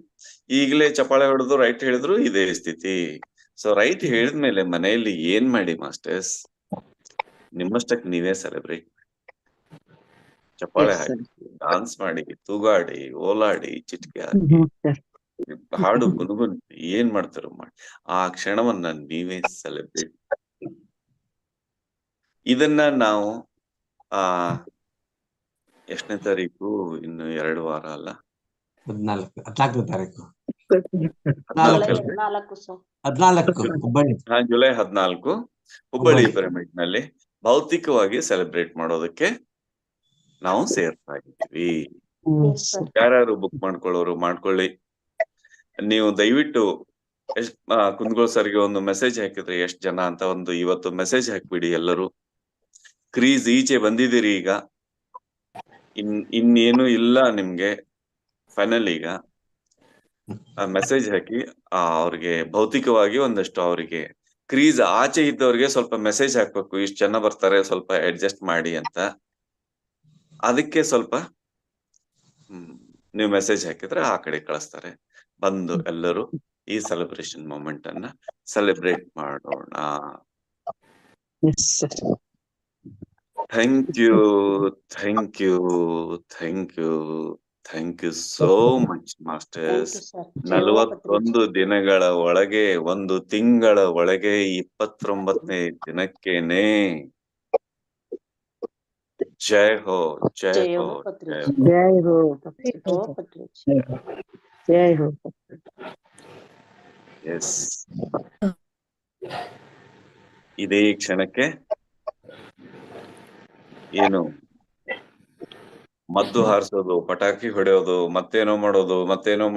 ಈಗಲೇ ಚಪ್ಪಾಳೆ ಹೊಡೆದು ರೈಟ್ ಹೇಳಿದ್ರು ಇದೇ ಸ್ಥಿತಿ. ಸೊ ರೈಟ್ ಹೇಳಿದ್ಮೇಲೆ ಮನೆಯಲ್ಲಿ ಏನ್ ಮಾಡಿ ಮಾಸ್ಟರ್ಸ್? ನಿಮ್ಮಷ್ಟಕ್ಕೆ ನೀವೇ ಸೆಲೆಬ್ರೇಟ್ ಮಾಡಿ, ಚಪ್ಪಾಳೆ ಹಾಕಿ, ಡಾನ್ಸ್ ಮಾಡಿ, ತೂಗಾಡಿ, ಓಲಾಡಿ, ಚಿಟ್ಕೆ ಹಾಕಿ, ಹಾಡು ಗುನ್ಗುನ್ ಏನ್ ಮಾಡ್ತಾರೋ ಮಾಡಿ, ಆ ಕ್ಷಣವನ್ನ ನೀವೇ ಸೆಲೆಬ್ರೇಟ್. ಇದನ್ನ ನಾವು ಎಷ್ಟನೇ ತಾರೀಕು? ಇನ್ನು 2 ವಾರ ಅಲ್ಲ, 14 ತಾರೀಕು, 14 ಹುಬ್ಬಳ್ಳಿ, ಜುಲೈ 14 ಹುಬ್ಬಳ್ಳಿ ಪಿರಮಿಡ್ ನಲ್ಲಿ ಭೌತಿಕವಾಗಿ ಸೆಲೆಬ್ರೇಟ್ ಮಾಡೋದಕ್ಕೆ ನಾವು ಸೇರ್ತಾ ಇದ್ದೀವಿ. ಯಾರ್ಯಾರು ಬುಕ್ ಮಾಡ್ಕೊಳ್ಳೋರು ಮಾಡ್ಕೊಳ್ಳಿ. ನೀವು ದಯವಿಟ್ಟು ಕುಂದಗೋಳ್ ಸರ್ಗೆ ಒಂದು ಮೆಸೇಜ್ ಹಾಕಿದ್ರೆ ಎಷ್ಟ್ ಜನ ಅಂತ ಒಂದು ಇವತ್ತು ಮೆಸೇಜ್ ಹಾಕ್ಬಿಡಿ ಎಲ್ಲರೂ. ಕ್ರೀಸ್ ಈಚೆ ಬಂದಿದ್ದೀರಿ ಈಗ. ಇನ್ನೇನು ಇಲ್ಲ ನಿಮ್ಗೆ. ಫೈನಲ್ ಈಗ ಮೆಸೇಜ್ ಹಾಕಿ ಅವ್ರಿಗೆ ಭೌತಿಕವಾಗಿ ಒಂದಷ್ಟು ಅವ್ರಿಗೆ ಕ್ರೀಸ್ ಆಚೆ ಇದ್ದವ್ರಿಗೆ ಸ್ವಲ್ಪ ಮೆಸೇಜ್ ಹಾಕ್ಬೇಕು, ಇಷ್ಟು ಜನ ಬರ್ತಾರೆ ಸ್ವಲ್ಪ ಅಡ್ಜಸ್ಟ್ ಮಾಡಿ ಅಂತ. ಅದಕ್ಕೆ ಸ್ವಲ್ಪ ನೀವು ಮೆಸೇಜ್ ಹಾಕಿದ್ರೆ ಆ ಕಡೆ ಕಳಿಸ್ತಾರೆ. ಬಂದು ಎಲ್ಲರೂ ಈ ಸೆಲೆಬ್ರೇಷನ್ ಮೂಮೆಂಟ್ ಅನ್ನ ಸೆಲೆಬ್ರೇಟ್ ಮಾಡೋಣ. Thank you, thank you, thank you, thank you so much masters. 41 ದಿನಗಳ ಒಳಗೆ, 1 ತಿಂಗಳ ಒಳಗೆ 29ನೇ ದಿನಕ್ಕೇನೆ ಜೈ ಹೋ, ಜೈ ಹೋ, ಜೈ ಹೋ. ಜೈ ಹೋ ಜೈ ಹೋ. ಎಸ್, ಇದೇ ಕ್ಷಣಕ್ಕೆ ಏನು ಮದ್ದು ಹಾರಿಸೋದು, ಪಟಾಕಿ ಹೊಡೆಯೋದು, ಮತ್ತೇನೋ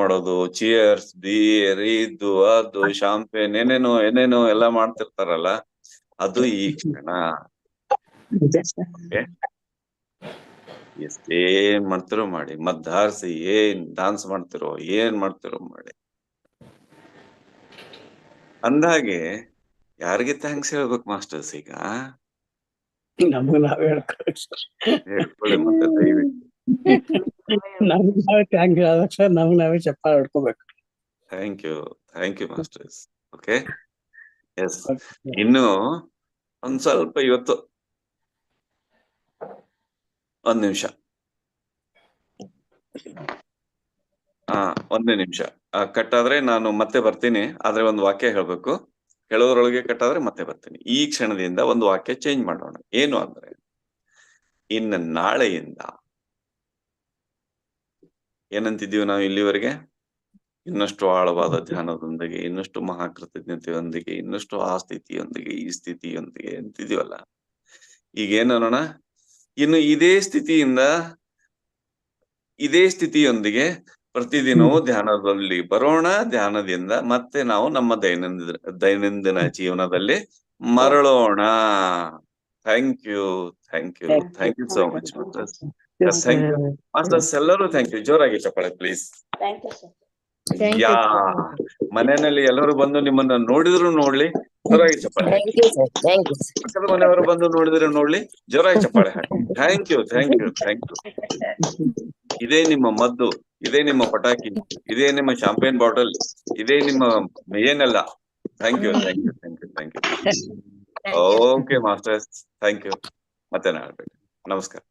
ಮಾಡೋದು, ಚಿಯರ್ಸ್, ಬೀರ್, ಇದು ಅದು ಶಾಂಪೇನ್, ಏನೇನೋ ಎಲ್ಲ ಮಾಡ್ತಿರ್ತಾರಲ್ಲ, ಅದು ಈ ಕ್ಷಣ. ಏನ್ ಮಾಡ್ತಿರೋ ಮಾಡಿ, ಮದ್ದು ಹಾರಿಸಿ, ಏನ್ ಡಾನ್ಸ್ ಮಾಡ್ತಿರೋ, ಏನ್ ಮಾಡ್ತಿರೋ ಮಾಡಿ. ಅಂದಾಗೆ ಯಾರಿಗೆ ಥ್ಯಾಂಕ್ಸ್ ಹೇಳ್ಬೇಕು ಮಾಸ್ಟರ್ಸ್ ಈಗ? ನಮಗ್ ನಾವೇ ಹೇಳ್ಕೊಳ್ಳಿ ಮತ್ತೆ ದಯವಿಟ್ಟು. ನಮಗ್ ನಾವೇ ಥ್ಯಾಂಕ್ ಹೇಳೋದಕ್ಕೆ ಸರ್, ನಮಗ್ ನಾವೇ ಚಪ್ಪಾಳೆ ಹೊಡ್ಕೋಬೇಕು. Thank you masters. Okay, yes. ಇನ್ನು ಒಂದ್ ಸ್ವಲ್ಪ ಇವತ್ತು 1 ನಿಮಿಷ, 1 ನಿಮಿಷ ಕಟ್ ಆದ್ರೆ ನಾನು ಮತ್ತೆ ಬರ್ತೀನಿ. ಆದ್ರೆ ಒಂದು ವಾಕ್ಯ ಹೇಳ್ಬೇಕು, ಹೇಳೋದ್ರೊಳಗೆ ಕಟ್ ಆದ್ರೆ ಮತ್ತೆ ಬರ್ತೀನಿ. ಈ ಕ್ಷಣದಿಂದ ಒಂದು ವಾಕ್ಯ ಚೇಂಜ್ ಮಾಡೋಣ. ಏನು ಅಂದ್ರೆ, ಇನ್ನು ನಾಳೆಯಿಂದ ಏನಂತಿದೀವಿ ನಾವು ಇಲ್ಲಿವರೆಗೆ? ಇನ್ನಷ್ಟು ಆಳವಾದ ಧ್ಯಾನದೊಂದಿಗೆ, ಇನ್ನಷ್ಟು ಮಹಾಕೃತಜ್ಞತೆಯೊಂದಿಗೆ, ಇನ್ನಷ್ಟು ಆ ಸ್ಥಿತಿಯೊಂದಿಗೆ, ಈ ಸ್ಥಿತಿಯೊಂದಿಗೆ ಅಂತಿದೀವಲ್ಲ. ಈಗ ಏನೋಣ, ಇನ್ನು ಇದೇ ಸ್ಥಿತಿಯೊಂದಿಗೆ ಪ್ರತಿದಿನವೂ ಧ್ಯಾನದಲ್ಲಿ ಬರೋಣ. ಧ್ಯಾನದಿಂದ ಮತ್ತೆ ನಾವು ನಮ್ಮ ದೈನಂದಿನ ಜೀವನದಲ್ಲಿ ಮರಳೋಣ. Thank you so much masters. Thank you masters, ಎಲ್ಲರೂ ಥ್ಯಾಂಕ್ ಯು. ಜೋರಾಗಿ ಚಪ್ಪಾಳೆ ಪ್ಲೀಸ್. ಯಾ, ಮನೆಯಲ್ಲಿ ಎಲ್ಲರೂ ಬಂದು ನಿಮ್ಮನ್ನ ನೋಡಿದ್ರು ನೋಡ್ಲಿ, ಜೋರಾಗಿ ಚಪ್ಪಾಳೆ. ಪಕ್ಕದ ಮನೆಯವರು ಬಂದು ನೋಡಿದ್ರೆ ನೋಡ್ಲಿ, ಜೋರಾಗಿ ಚಪ್ಪಾಳೆ ಹಾಕಿ. Thank you. ಇದೇ ನಿಮ್ಮ ಮದ್ದು, ಇದೇ ನಿಮ್ಮ ಪಟಾಕಿ, ಇದೇ ನಿಮ್ಮ ಶಾಂಪೇನ್ ಬಾಟಲ್, ಇದೇ ನಿಮ್ಮ ಏನೆಲ್ಲ. Thank you. Okay masters, thank you. ಮತ್ತೆ ನಾಳೆ ನಮಸ್ಕಾರ.